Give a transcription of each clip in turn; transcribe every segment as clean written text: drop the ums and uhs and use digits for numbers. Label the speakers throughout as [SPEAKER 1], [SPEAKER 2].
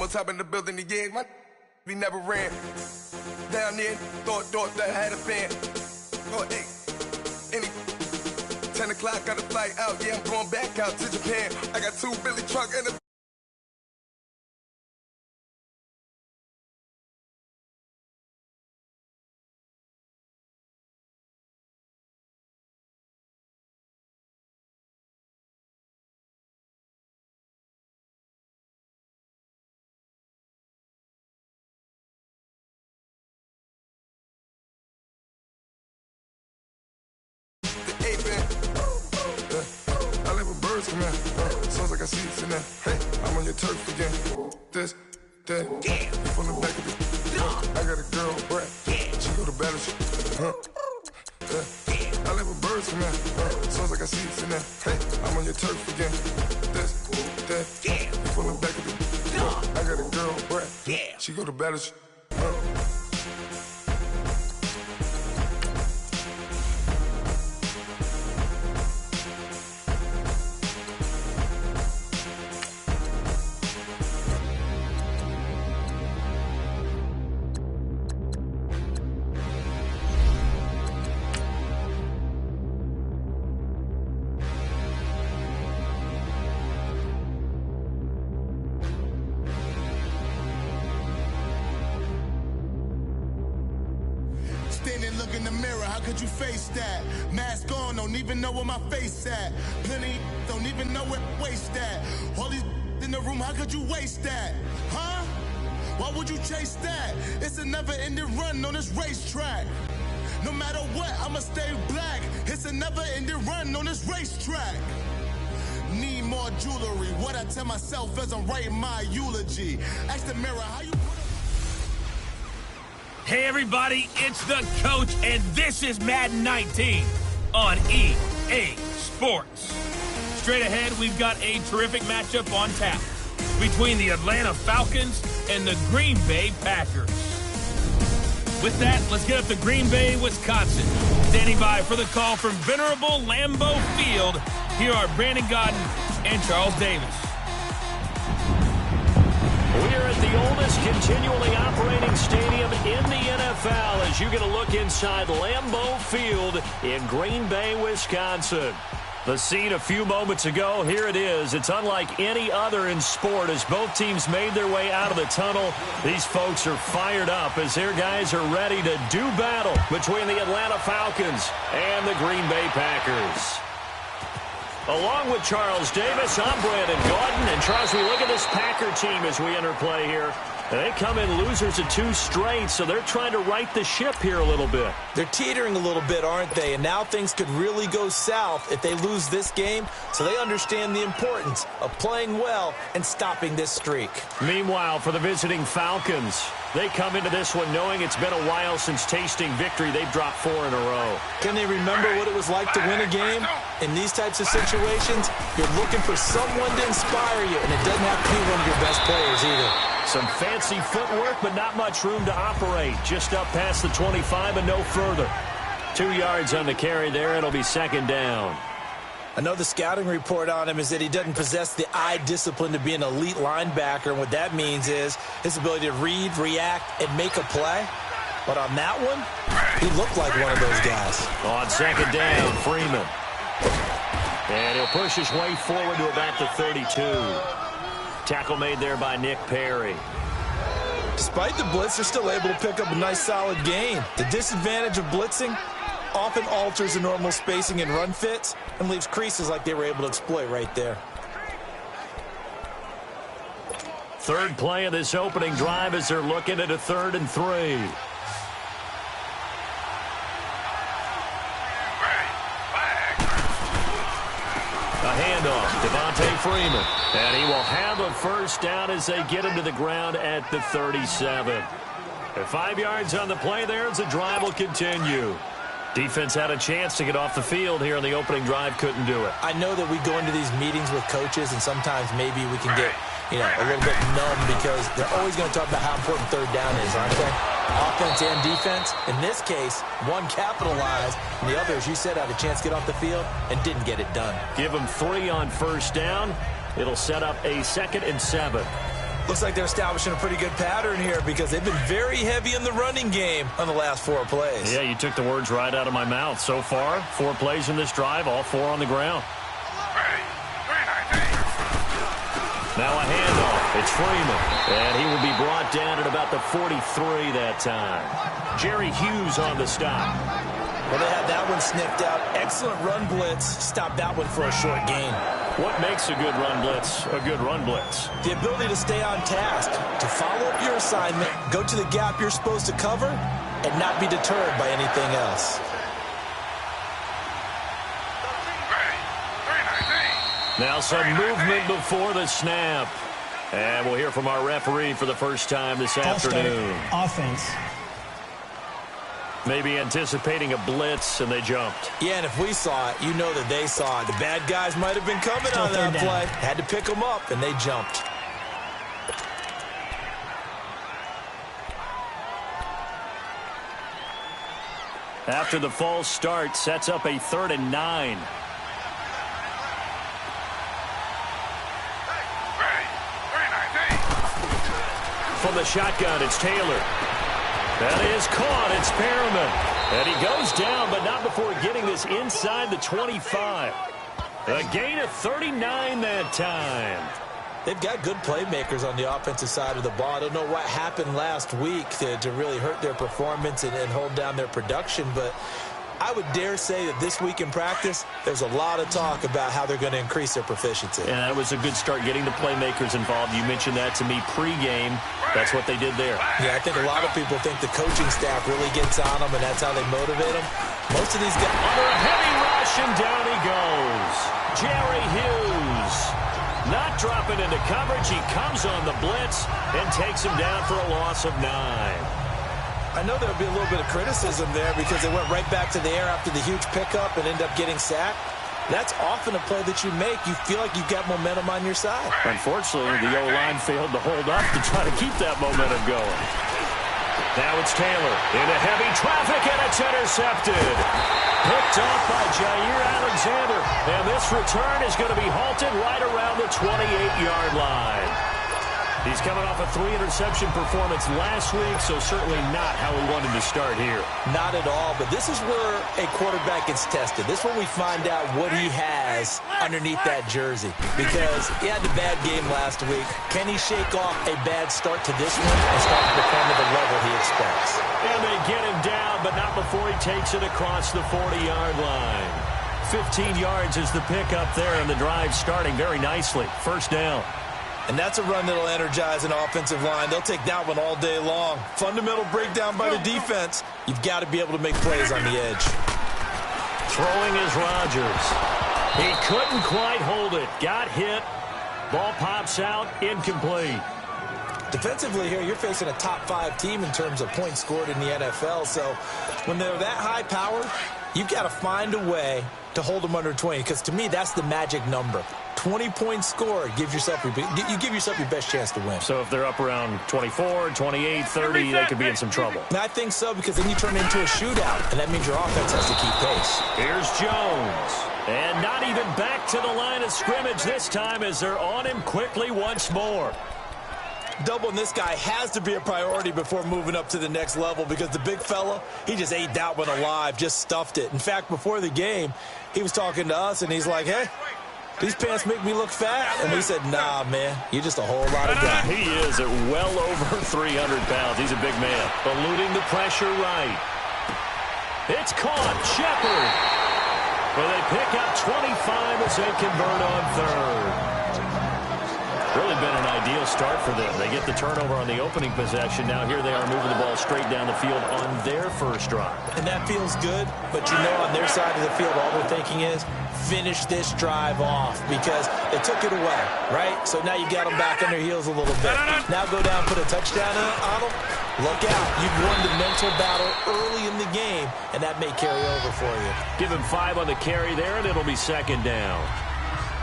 [SPEAKER 1] On top in the building again, my we never ran. Down there, thought that had a fan. Oh, hey, any 10 o'clock, got a flight out. Yeah, I'm going back out to Japan. I got 2 Billy truck and a I live with birds come in. Sounds like I see it in there. Hey, I'm on your turf again. This, that, from the back of the. I got a girl, Brett. She go to battle. I live with birds come in. Sounds like I see it in there. Hey, I'm on your turf again. This, that, from the back of the. I got a girl, Brett. She go to battle.
[SPEAKER 2] Look in the mirror, how could you face that? Mask on, don't even know where my face at. Plenty don't even know where waste at. All these in the room, how could you waste that? Huh? Why would you chase that? It's a never-ending run on this racetrack. No matter what, I'ma stay black. It's a never-ending run on this racetrack. Need more jewelry. What I tell myself as I'm writing my eulogy. Ask the mirror, how you...
[SPEAKER 3] Hey everybody, it's the coach, and this is Madden 19 on EA Sports. Straight ahead, we've got a terrific matchup on tap between the Atlanta Falcons and the Green Bay Packers. With that, let's get up to Green Bay, Wisconsin. Standing by for the call from venerable Lambeau Field, here are Brandon Godden and Charles Davis.
[SPEAKER 4] We are at the oldest continually operating stadium in the NFL as you get a look inside Lambeau Field in Green Bay, Wisconsin. The scene a few moments ago, here it is. It's unlike any other in sport as both teams made their way out of the tunnel. These folks are fired up as their guys are ready to do battle between the Atlanta Falcons and the Green Bay Packers. Along with Charles Davis, I'm Brandon Godden. And Charles, we look at this Packer team as we enter play here. And they come in losers of 2 straight, so they're trying to right the ship here a little bit.
[SPEAKER 5] They're teetering a little bit, aren't they? And now things could really go south if they lose this game, so they understand the importance of playing well and stopping this streak.
[SPEAKER 4] Meanwhile, for the visiting Falcons, they come into this one knowing it's been a while since tasting victory. They've dropped 4 in a row.
[SPEAKER 5] Can they remember what it was like to win a game? In these types of situations, you're looking for someone to inspire you, and it doesn't have to be one of your best players either.
[SPEAKER 4] Some fancy footwork, but not much room to operate. Just up past the 25 and no further. 2 yards on the carry there. It'll be second down.
[SPEAKER 5] I know the scouting report on him is that he doesn't possess the eye discipline to be an elite linebacker, and what that means is his ability to read, react, and make a play. But on that one, he looked like one of those guys.
[SPEAKER 4] On second down, Freeman. And he'll push his way forward to about the 32. Tackle made there by Nick Perry.
[SPEAKER 5] Despite the blitz, they're still able to pick up a nice solid gain. The disadvantage of blitzing often alters the normal spacing and run fits and leaves creases like they were able to exploit right there.
[SPEAKER 4] Third play of this opening drive as they're looking at a 3rd and 3. A handoff, Devontae Freeman. And he will have a first down as they get him to the ground at the 37. And 5 yards on the play there as the drive will continue. Defense had a chance to get off the field here on the opening drive, couldn't do it.
[SPEAKER 5] I know that we go into these meetings with coaches, and sometimes maybe we can get, a little bit numb because they're always going to talk about how important 3rd down is, aren't they? Offense and defense. In this case, one capitalized, and the other, as you said, had a chance to get off the field and didn't get it done.
[SPEAKER 4] Give them 3 on first down. It'll set up a 2nd and 7.
[SPEAKER 5] Looks like they're establishing a pretty good pattern here because they've been very heavy in the running game on the last 4 plays.
[SPEAKER 4] Yeah, you took the words right out of my mouth. So far, 4 plays in this drive, all 4 on the ground. Now a handoff. It's Freeman. And he will be brought down at about the 43 that time. Jerry Hughes on the stop.
[SPEAKER 5] Well, they had that one sniffed out. Excellent run blitz. Stopped that one for a short gain.
[SPEAKER 4] What makes a good run blitz a good run blitz?
[SPEAKER 5] The ability to stay on task, to follow up your assignment, go to the gap you're supposed to cover, and not be deterred by anything else.
[SPEAKER 4] Now some movement before the snap. And we'll hear from our referee for the first time this afternoon.
[SPEAKER 6] Offense.
[SPEAKER 4] Maybe anticipating a blitz, and they jumped.
[SPEAKER 5] Yeah, and if we saw it, you know that they saw it. The bad guys might have been coming on that play. Had to pick them up, and they jumped.
[SPEAKER 4] After the false start, sets up a 3rd and 9. From the shotgun, it's Taylor. That is caught. It's Perriman. And he goes down, but not before getting this inside the 25. A gain of 39 that time.
[SPEAKER 5] They've got good playmakers on the offensive side of the ball. I don't know what happened last week to really hurt their performance and hold down their production, but I would dare say that this week in practice, there's a lot of talk about how they're going to increase their proficiency.
[SPEAKER 4] And that was a good start getting the playmakers involved. You mentioned that to me pregame. That's what they did there.
[SPEAKER 5] Yeah, I think a lot of people think the coaching staff really gets on them, and that's how they motivate them. Most of these guys...
[SPEAKER 4] Under a heavy rush, and down he goes. Jerry Hughes. Not dropping into coverage. He comes on the blitz and takes him down for a loss of 9.
[SPEAKER 5] I know there'll be a little bit of criticism there because they went right back to the air after the huge pickup and end up getting sacked. That's often a play that you make. You feel like you've got momentum on your side.
[SPEAKER 4] Unfortunately, the O-line failed to hold up to try to keep that momentum going. Now it's Taylor into heavy traffic, and it's intercepted. Picked off by Jair Alexander. And this return is going to be halted right around the 28-yard line. He's coming off a 3-interception performance last week, so certainly not how we wanted to start here.
[SPEAKER 5] Not at all, but this is where a quarterback gets tested. This is where we find out what he has underneath that jersey. Because he had the bad game last week. Can he shake off a bad start to this one and start to perform at the level he expects?
[SPEAKER 4] And they get him down, but not before he takes it across the 40-yard line. 15 yards is the pickup there, and the drive starting very nicely. First down.
[SPEAKER 5] And that's a run that'll energize an offensive line. They'll take that one all day long. Fundamental breakdown by the defense. You've got to be able to make plays on the edge.
[SPEAKER 4] Throwing is Rodgers. He couldn't quite hold it. Got hit. Ball pops out. Incomplete.
[SPEAKER 5] Defensively here, you're facing a top 5 team in terms of points scored in the NFL. So when they're that high powered, you've got to find a way to hold them under 20. Because to me, that's the magic number. 20 points scored, you give yourself your best chance to win.
[SPEAKER 4] So if they're up around 24, 28, 30, they could be in some trouble.
[SPEAKER 5] And I think so, because then you turn it into a shootout, and that means your offense has to keep pace.
[SPEAKER 4] Here's Jones. And not even back to the line of scrimmage this time as they're on him quickly once more.
[SPEAKER 5] Doubling this guy has to be a priority before moving up to the next level, because the big fella, he just ate that one alive, just stuffed it. In fact, before the game, he was talking to us, and he's like, hey, these pants make me look fat. And we said, nah, man, you're just a whole lot of guy.
[SPEAKER 4] He is at well over 300 pounds. He's a big man. Eluding the pressure right. It's caught. Shepard. Well, they pick up 25 as they convert on third. Really been an ideal start for them. They get the turnover on the opening possession. Now here they are moving the ball straight down the field on their first drive.
[SPEAKER 5] And that feels good, but you know on their side of the field, all they're thinking is finish this drive off, because they took it away, right? So now you got them back on their heels a little bit. Now go down, put a touchdown on them. Look out. You've won the mental battle early in the game, and that may carry over for you.
[SPEAKER 4] Give him 5 on the carry there, and it'll be second down.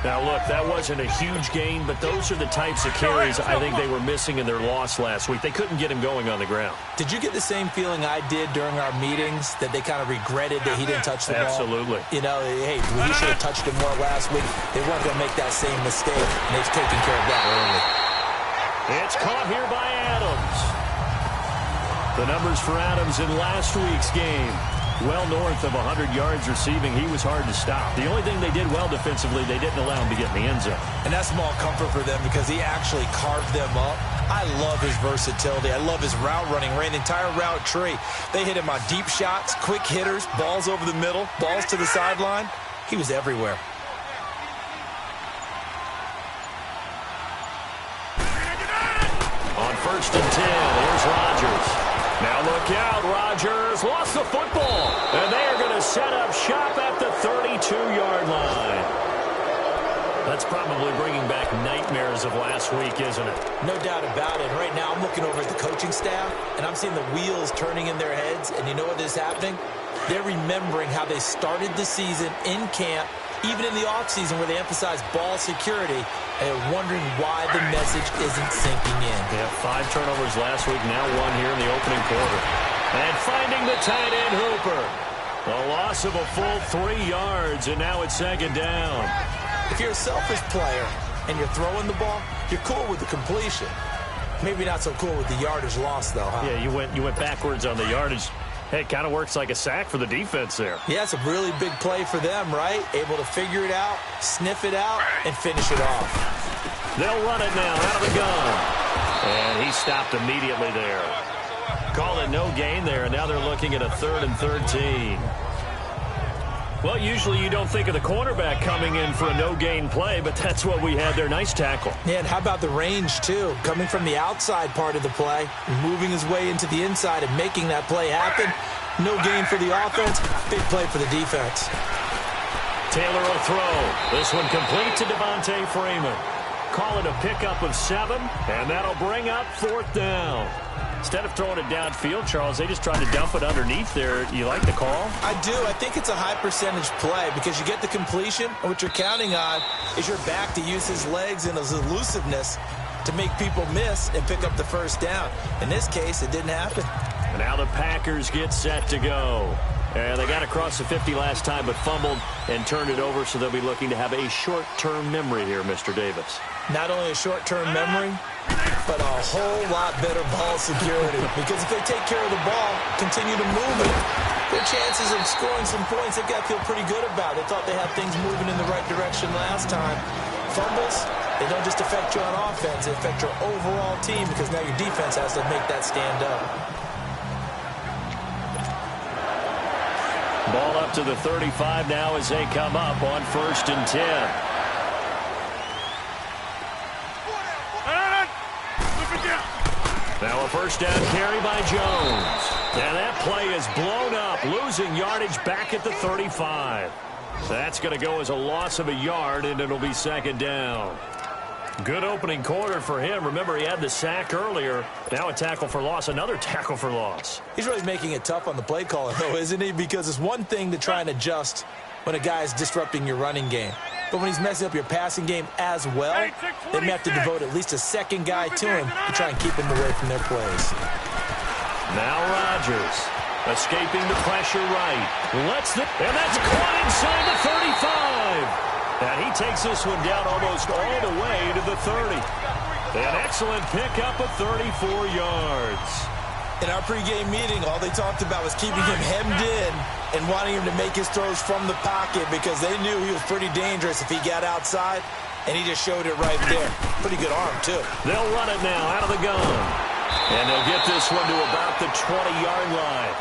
[SPEAKER 4] Now, look, that wasn't a huge gain, but those are the types of carries I think they were missing in their loss last week. They couldn't get him going on the ground.
[SPEAKER 5] Did you get the same feeling I did during our meetings, that they kind of regretted that he didn't touch the ball?
[SPEAKER 4] Absolutely.
[SPEAKER 5] You know, hey, he should have touched it more last week. They weren't going to make that same mistake, and they've taken care of that early.
[SPEAKER 4] It's caught here by Adams. The numbers for Adams in last week's game. Well north of 100 yards receiving. He was hard to stop. The only thing they did well defensively, they didn't allow him to get in the end zone.
[SPEAKER 5] And that's small comfort for them because he actually carved them up. I love his versatility. I love his route running. Ran the entire route tree. They hit him on deep shots, quick hitters, balls over the middle, balls to the sideline. He was everywhere.
[SPEAKER 4] On 1st and 10, here's Rodgers. Now look out, Rodgers lost the football. And they are going to set up shop at the 32-yard line. That's probably bringing back nightmares of last week, isn't it?
[SPEAKER 5] No doubt about it. Right now, I'm looking over at the coaching staff, and I'm seeing the wheels turning in their heads. And you know what is happening? They're remembering how they started the season in camp, even in the offseason where they emphasized ball security, and they're wondering why the message isn't sinking in.
[SPEAKER 4] They have 5 turnovers last week, now 1 here in the opening quarter. And finding the tight end, Hooper. A loss of a full 3 yards, and now it's 2nd down.
[SPEAKER 5] If you're a selfish player and you're throwing the ball, you're cool with the completion. Maybe not so cool with the yardage loss, though, huh?
[SPEAKER 4] Yeah, you went backwards on the yardage. Hey, it kind of works like a sack for the defense there.
[SPEAKER 5] Yeah, it's a really big play for them, right? Able to figure it out, sniff it out, and finish it off.
[SPEAKER 4] They'll run it now out of the gun. And he stopped immediately there. Call it no gain there, and now they're looking at a 3rd and 13. Well, usually you don't think of the cornerback coming in for a no-gain play, but that's what we had there. Nice tackle.
[SPEAKER 5] Yeah, and how about the range, too? Coming from the outside part of the play, moving his way into the inside and making that play happen. No gain for the offense, big play for the defense.
[SPEAKER 4] Taylor will throw. This one complete to Devontae Freeman. Call it a pickup of 7, and that'll bring up 4th down. Instead of throwing it downfield, Charles, they just tried to dump it underneath there. You like the call?
[SPEAKER 5] I do. I think it's a high percentage play because you get the completion, and what you're counting on is your back to use his legs and his elusiveness to make people miss and pick up the 1st down. In this case, it didn't happen.
[SPEAKER 4] And now the Packers get set to go. And they got across the 50 last time, but fumbled and turned it over, so they'll be looking to have a short-term memory here, Mr. Davis.
[SPEAKER 5] Not only a short-term memory, but a whole lot better ball security. Because if they take care of the ball, continue to move it, their chances of scoring some points, they've got to feel pretty good about. They thought they had things moving in the right direction last time. Fumbles, they don't just affect you on offense, they affect your overall team because now your defense has to make that stand up.
[SPEAKER 4] Ball up to the 35 now as they come up on 1st and 10. Now a 1st down carry by Jones. And that play is blown up, losing yardage back at the 35. That's going to go as a loss of a yard, and it'll be 2nd down. Good opening quarter for him. Remember, he had the sack earlier. Now a tackle for loss, another tackle for loss.
[SPEAKER 5] He's really making it tough on the play caller, though, isn't he? Because it's one thing to try and adjust when a guy is disrupting your running game. But when he's messing up your passing game as well, they may have to devote at least a 2nd guy to him to try and keep him away from their plays.
[SPEAKER 4] Now Rodgers escaping the pressure right. And that's caught inside the 35. And he takes this one down almost all the way to the 30. An excellent pickup of 34 yards.
[SPEAKER 5] In our pregame meeting, all they talked about was keeping him hemmed in and wanting him to make his throws from the pocket because they knew he was pretty dangerous if he got outside, and he just showed it right there. Pretty good arm, too.
[SPEAKER 4] They'll run it now out of the gun. And they'll get this one to about the 20-yard line.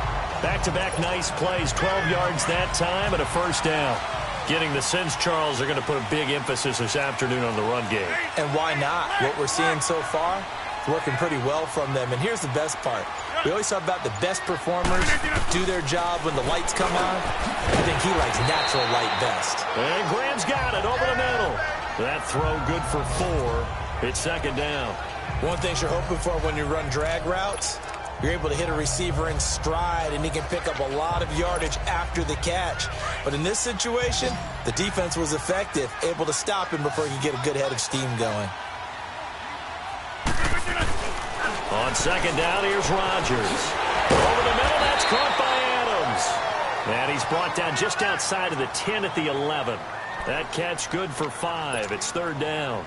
[SPEAKER 4] Back-to-back nice plays, 12 yards that time and a 1st down. Getting the sense, Charles, are going to put a big emphasis this afternoon on the run game.
[SPEAKER 5] And why not? What we're seeing so far, working pretty well from them. And here's the best part. We always talk about the best performers do their job when the lights come on. I think he likes natural light best.
[SPEAKER 4] And Graham's got it over the middle. That throw good for 4. It's 2nd down.
[SPEAKER 5] One thing you're hoping for when you run drag routes, you're able to hit a receiver in stride, and he can pick up a lot of yardage after the catch. But in this situation, the defense was effective, able to stop him before he could get a good head of steam going.
[SPEAKER 4] On 2nd down, here's Rodgers. Over the middle, that's caught by Adams. And he's brought down just outside of the 10 at the 11. That catch good for 5. It's 3rd down.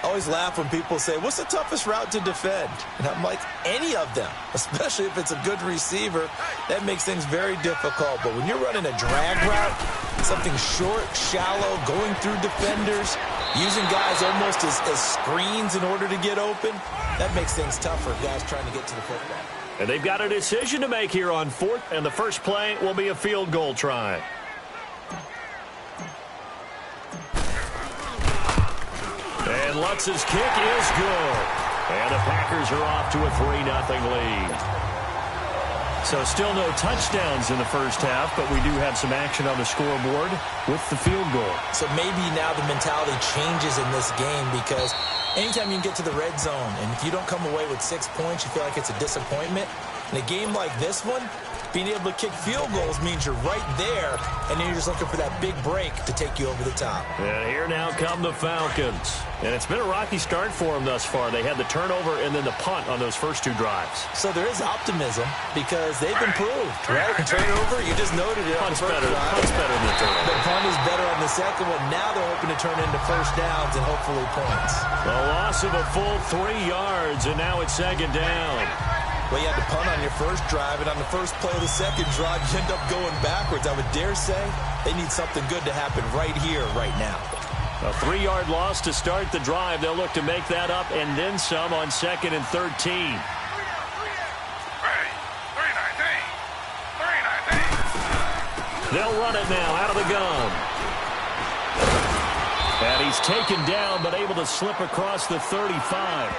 [SPEAKER 5] I always laugh when people say, what's the toughest route to defend? And I'm like, any of them, especially if it's a good receiver. That makes things very difficult. But when you're running a drag route, something short, shallow, going through defenders, using guys almost as screens in order to get open, that makes things tough for guys trying to get to the football.
[SPEAKER 4] And they've got a decision to make here on 4th, and the first play will be a field goal try. And Lutz's kick is good. And the Packers are off to a 3-0 lead. So still no touchdowns in the first half, but we do have some action on the scoreboard with the field goal. So
[SPEAKER 5] maybe now the mentality changes in this game because anytime you can get to the red zone, and if you don't come away with 6 points, you feel like it's a disappointment. In a game like this one, being able to kick field goals means you're right there, and then you're just looking for that big break to take you over the top.
[SPEAKER 4] And here now come the Falcons. And it's been a rocky start for them thus far. They had the turnover and then the punt on those first 2 drives.
[SPEAKER 5] So there is optimism because they've improved, right? Turnover, you just noted it.
[SPEAKER 4] Punt's better than the turnover.
[SPEAKER 5] The punt is better on the second one. Now they're hoping to turn into first downs and hopefully points.
[SPEAKER 4] A loss of a full 3 yards, and now it's second down.
[SPEAKER 5] Well, you had to punt on your first drive, and on the first play of the second drive, you end up going backwards. I would dare say they need something good to happen right here, right now.
[SPEAKER 4] A 3-yard loss to start the drive. They'll look to make that up and then some on 2nd and 13. They'll run it now out of the gun. And he's taken down but able to slip across the 35.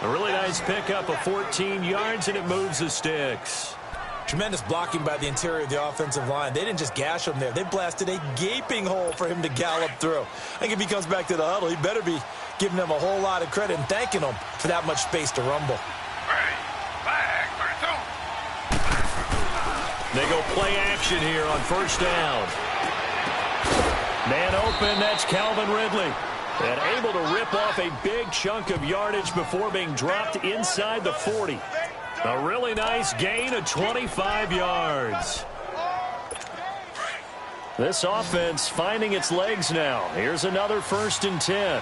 [SPEAKER 4] A really nice pickup of 14 yards, and it moves the sticks.
[SPEAKER 5] Tremendous blocking by the interior of the offensive line. They didn't just gash him there. They blasted a gaping hole for him to gallop through. I think if he comes back to the huddle, he better be giving them a whole lot of credit and thanking them for that much space to rumble.
[SPEAKER 4] They go play action here on first down. Man open, that's Calvin Ridley. And able to rip off a big chunk of yardage before being dropped inside the 40. A really nice gain of 25 yards. This offense finding its legs now. Here's another 1st and 10.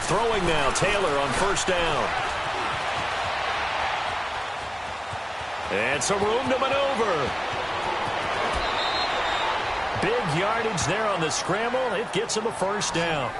[SPEAKER 4] Throwing now, Taylor on first down. And some room to maneuver. Big yardage there on the scramble. It gets him a first down.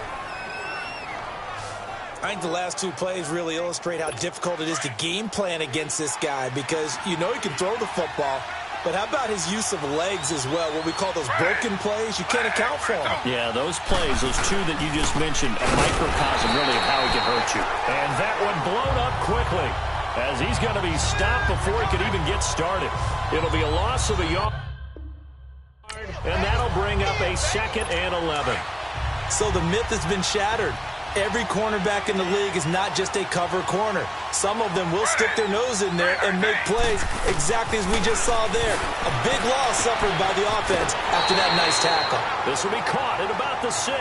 [SPEAKER 5] I think the last 2 plays really illustrate how difficult it is to game plan against this guy because you know he can throw the football, but how about his use of legs as well? What we call those broken plays, you can't account for them.
[SPEAKER 4] Yeah, those plays, those 2 that you just mentioned, a microcosm really of how he can hurt you. And that one blown up quickly as he's going to be stopped before he could even get started. It'll be a loss of a yard. And that'll bring up a 2nd and 11.
[SPEAKER 5] So the myth has been shattered. Every cornerback in the league is not just a cover corner. Some of them will stick their nose in there and make plays exactly as we just saw there. A big loss suffered by the offense after that nice tackle.
[SPEAKER 4] This will be caught at about the 6.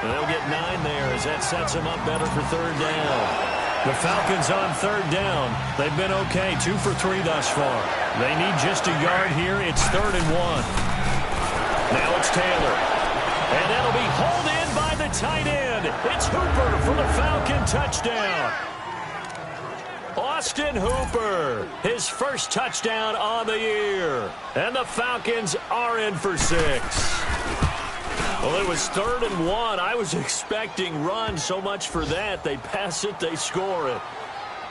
[SPEAKER 4] And they'll get 9 there as that sets them up better for 3rd down. The Falcons on 3rd down. They've been okay, 2 for 3 thus far. They need just a yard here. It's 3rd and 1. Now it's Taylor. And that'll be hauled in by the tight end. It's Hooper for the Falcon touchdown. Austin Hooper, his first touchdown on the year. And the Falcons are in for 6. Well, it was 3rd and 1. I was expecting run, so much for that. They pass it, they score it.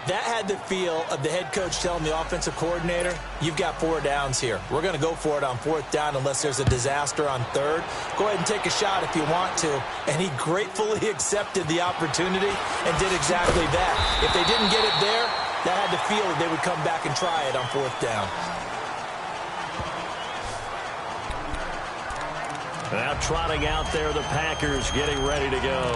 [SPEAKER 5] That had the feel of the head coach telling the offensive coordinator, you've got 4 downs here. We're going to go for it on 4th down unless there's a disaster on 3rd. Go ahead and take a shot if you want to. And he gratefully accepted the opportunity and did exactly that. If they didn't get it there, that had the feel that they would come back and try it on 4th down.
[SPEAKER 4] Now trotting out there, the Packers getting ready to go.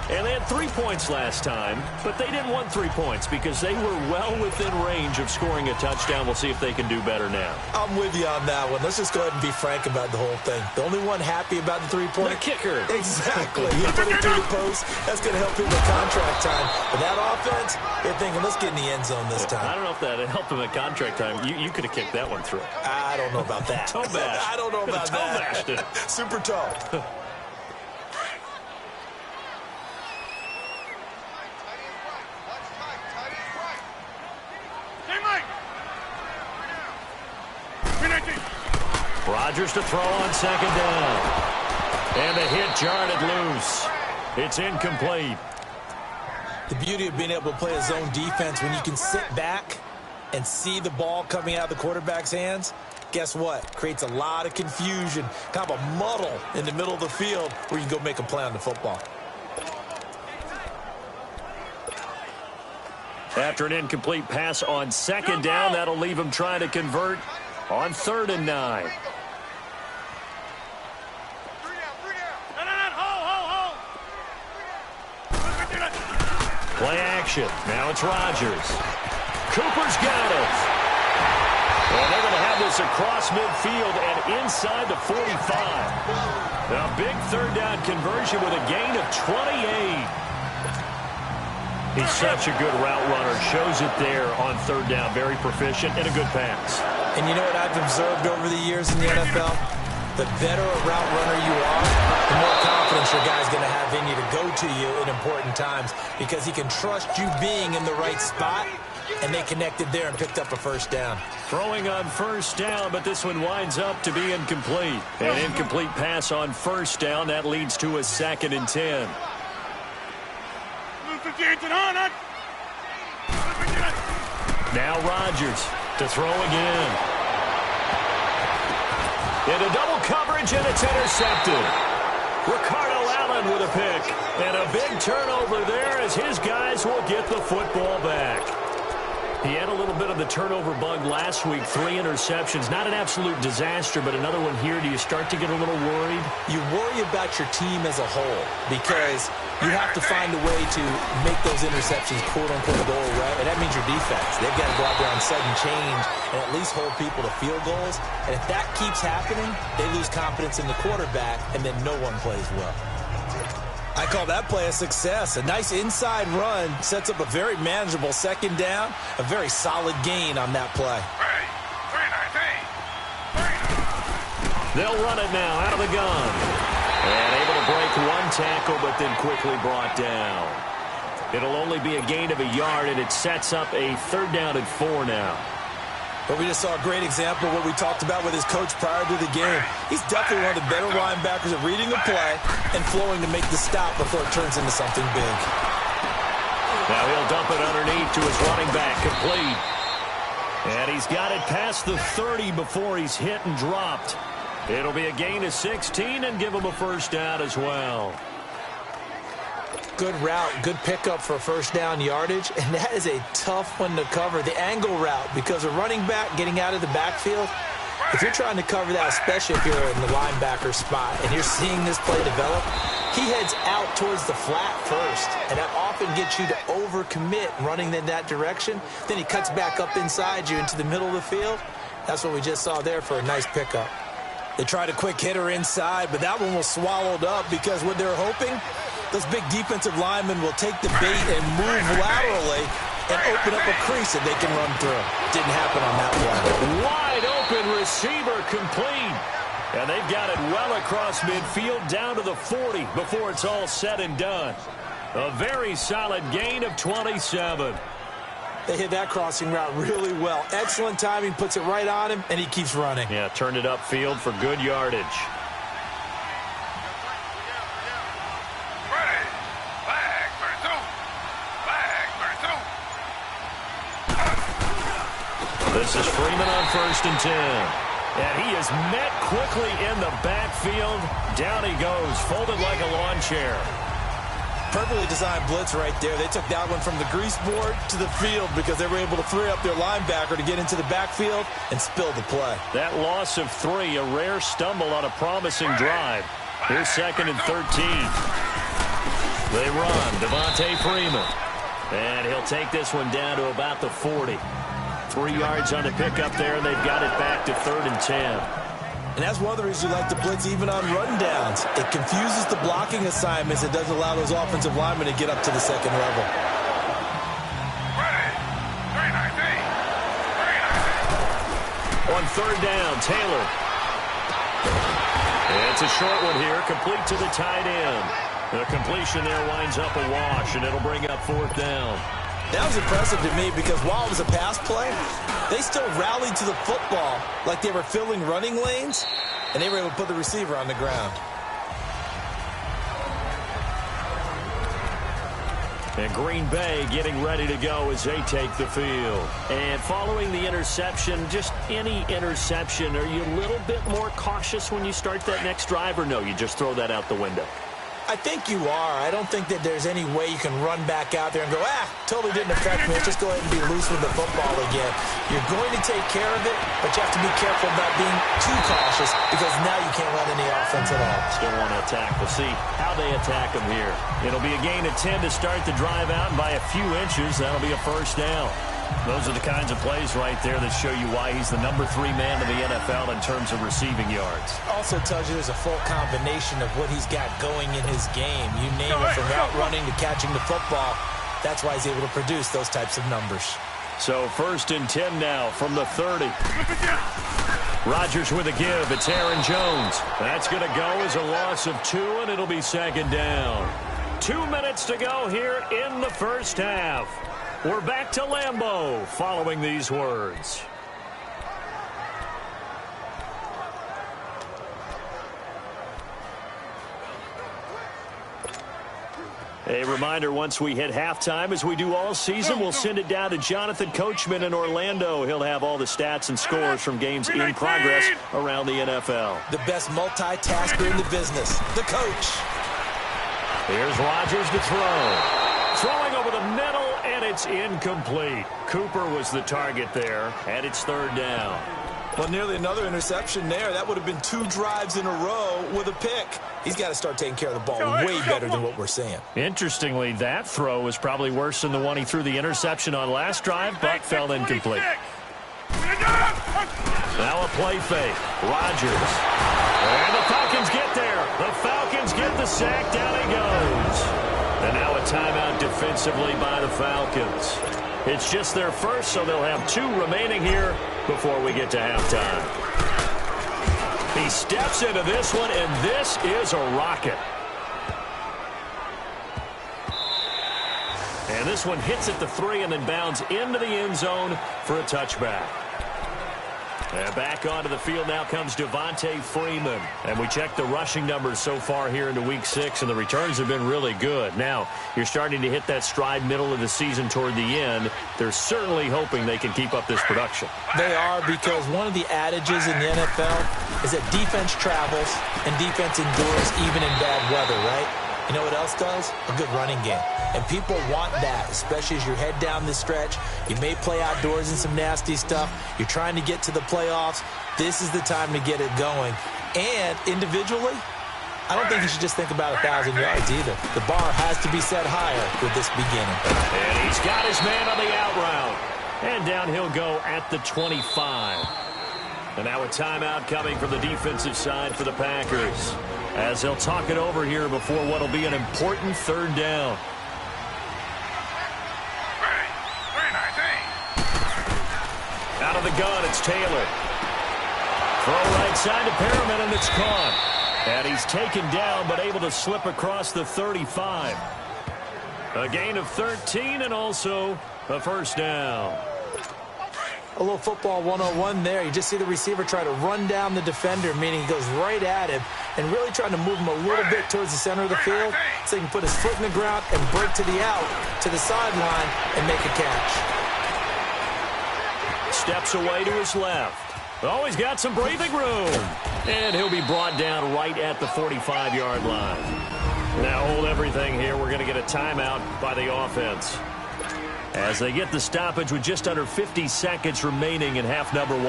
[SPEAKER 4] And they had 3 points last time, but they didn't want 3 points because they were well within range of scoring a touchdown. We'll see if they can do better now.
[SPEAKER 5] I'm with you on that one. Let's just go ahead and be frank about the whole thing. The only one happy about the three-point?
[SPEAKER 4] The kicker.
[SPEAKER 5] Exactly. You put it through the post. That's going to help him with contract time. But that offense, they're thinking, let's get in the end zone this time.
[SPEAKER 4] I don't know if that helped him at contract time. You could have kicked that one through.
[SPEAKER 5] I don't know about that.
[SPEAKER 4] Toe bash.
[SPEAKER 5] I don't know about
[SPEAKER 4] toe
[SPEAKER 5] that.
[SPEAKER 4] Bashed it.
[SPEAKER 5] Super toe.
[SPEAKER 4] Rodgers to throw on second down. And the hit jarred it loose. It's incomplete.
[SPEAKER 5] The beauty of being able to play a zone defense when you can sit back and see the ball coming out of the quarterback's hands, guess what? Creates a lot of confusion, kind of a muddle in the middle of the field where you can go make a play on the football.
[SPEAKER 4] After an incomplete pass on second down, that'll leave him trying to convert on 3rd and 9. Play action. Now it's Rodgers. Cooper's got it. And they're going to have this across midfield and inside the 45. Now, big 3rd down conversion with a gain of 28. He's such a good route runner. Shows it there on 3rd down. Very proficient and a good pass.
[SPEAKER 5] And you know what I've observed over the years in the NFL? The better a route runner you are, the more confidence your guy's going to have in you to go to you in important times because he can trust you being in the right spot, and they connected there and picked up a 1st down.
[SPEAKER 4] Throwing on 1st down, but this one winds up to be incomplete. An incomplete pass on 1st down. That leads to a 2nd and 10. Now Rodgers to throw again. Into double coverage, and it's intercepted. Ricardo Allen with a pick. And a big turnover there as his guys will get the football back. He had a little bit of the turnover bug last week. 3 interceptions. Not an absolute disaster, but another one here. Do you start to get a little worried?
[SPEAKER 5] You worry about your team as a whole because you have to find a way to make those interceptions quote-unquote go away, and that means your defense. They've got to go out there on sudden change and at least hold people to field goals. And if that keeps happening, they lose confidence in the quarterback, and then no one plays well. I call that play a success. A nice inside run sets up a very manageable 2nd down. A very solid gain on that play.
[SPEAKER 4] They'll run it now out of the gun. And able to break 1 tackle, but then quickly brought down. It'll only be a gain of a yard, and it sets up a 3rd down and 4 now.
[SPEAKER 5] But we just saw a great example of what we talked about with his coach prior to the game. He's definitely one of the better linebackers at reading the play and flowing to make the stop before it turns into something big.
[SPEAKER 4] Now he'll dump it underneath to his running back, complete. And he's got it past the 30 before he's hit and dropped. It'll be a gain of 16 and give him a 1st down as well.
[SPEAKER 5] Good route, good pickup for 1st down yardage, and that is a tough one to cover. The angle route, because a running back getting out of the backfield, if you're trying to cover that, especially if you're in the linebacker spot, and you're seeing this play develop, he heads out towards the flat first, and that often gets you to overcommit running in that direction. Then he cuts back up inside you into the middle of the field. That's what we just saw there for a nice pickup. They tried a quick hitter inside, but that one was swallowed up because what they're hoping, those big defensive linemen will take the bait and move laterally and open up a crease that they can run through. Didn't happen on that play.
[SPEAKER 4] Wide open receiver complete. And they've got it well across midfield down to the 40 before it's all said and done. A very solid gain of 27.
[SPEAKER 5] They hit that crossing route really well. Excellent timing, puts it right on him, and he keeps running.
[SPEAKER 4] Yeah, turned it upfield for good yardage. This is Freeman on 1st and 10. And he is met quickly in the backfield. Down he goes, folded like a lawn chair.
[SPEAKER 5] Perfectly designed blitz right there. They took that one from the grease board to the field because they were able to free up their linebacker to get into the backfield and spill the play.
[SPEAKER 4] That loss of 3, a rare stumble on a promising drive. Here's 2nd and 13. They run. Devontae Freeman. And he'll take this one down to about the 40. 3 yards on the pickup there, and they've got it back to 3rd and 10.
[SPEAKER 5] And that's one of the reasons you like to blitz even on rundowns. It confuses the blocking assignments. It doesn't allow those offensive linemen to get up to the second level.
[SPEAKER 4] On 3rd down, Taylor. It's a short one here, complete to the tight end. The completion there winds up a wash, and it'll bring up 4th down.
[SPEAKER 5] That was impressive to me because while it was a pass play, they still rallied to the football like they were filling running lanes, and they were able to put the receiver on the ground.
[SPEAKER 4] And Green Bay getting ready to go as they take the field. And following the interception, just any interception, are you a little bit more cautious when you start that next drive, or no, you just throw that out the window?
[SPEAKER 5] I think you are. I don't think that there's any way you can run back out there and go, totally didn't affect me. Let's just go ahead and be loose with the football again. You're going to take care of it, but you have to be careful about being too cautious because now you can't run any offense at all.
[SPEAKER 4] Still want to attack. We'll see how they attack them here. It'll be a gain of 10 to start the drive out, and by a few inches, that'll be a 1st down. Those are the kinds of plays right there that show you why he's the number 3 man in the NFL in terms of receiving yards.
[SPEAKER 5] Also tells you there's a full combination of what he's got going in his game. You name it, from route running to catching the football. That's why he's able to produce those types of numbers.
[SPEAKER 4] So 1st and 10 now from the 30. Rodgers with a give. It's Aaron Jones. That's going to go as a loss of 2, and it'll be 2nd down. 2 minutes to go here in the 1st half. We're back to Lambeau following these words. A reminder, once we hit halftime, as we do all season, we'll send it down to Jonathan Coachman in Orlando. He'll have all the stats and scores from games in progress around the NFL.
[SPEAKER 5] The best multitasker in the business, the coach.
[SPEAKER 4] Here's Rodgers to throw. Throwing over the middle, and it's incomplete. Cooper was the target there, and it's 3rd down.
[SPEAKER 5] Well, nearly another interception there. That would have been 2 drives in a row with a pick. He's got to start taking care of the ball way better than what we're seeing.
[SPEAKER 4] Interestingly, that throw was probably worse than the one he threw the interception on last drive, but fell incomplete. Now a play fake. Rodgers. And the Falcons get there. The Falcons get the sack. Down he goes. And now a timeout defensively by the Falcons. It's just their first, so they'll have 2 remaining here before we get to halftime. He steps into this one, and this is a rocket. And this one hits at the 3 and then bounds into the end zone for a touchback. And back onto the field now comes Devontae Freeman. And we check the rushing numbers so far here into Week 6, and the returns have been really good. Now, you're starting to hit that stride middle of the season toward the end. They're certainly hoping they can keep up this production.
[SPEAKER 5] They are, because one of the adages in the NFL is that defense travels and defense endures even in bad weather, right? You know what else does? A good running game. And people want that, especially as you head down this stretch. You may play outdoors in some nasty stuff. You're trying to get to the playoffs. This is the time to get it going. And individually, I don't think you should just think about 1,000 yards either. The bar has to be set higher with this beginning.
[SPEAKER 4] And he's got his man on the out route. And down he'll go at the 25. And now a timeout coming from the defensive side for the Packers, as they'll talk it over here before what will be an important 3rd down. Out of the gun, it's Taylor. Throw right side to Perriman, and it's caught. And he's taken down, but able to slip across the 35. A gain of 13 and also a 1st down.
[SPEAKER 5] A little football 101 there. You just see the receiver try to run down the defender, meaning he goes right at him and really trying to move him a little bit towards the center of the field so he can put his foot in the ground and break to the out, to the sideline, and make a catch.
[SPEAKER 4] Steps away to his left. Oh, he's got some breathing room. And he'll be brought down right at the 45-yard line. Now hold everything here. We're going to get a timeout by the offense, as they get the stoppage with just under 50 seconds remaining in half number 1.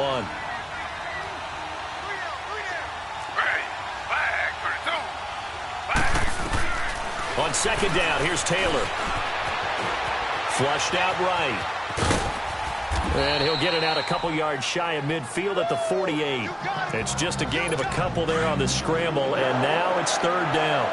[SPEAKER 4] On On second down, here's Taylor. Flushed out right. And he'll get it out a couple yards shy of midfield at the 48. It's just a gain of a couple there on the scramble, and now it's third down.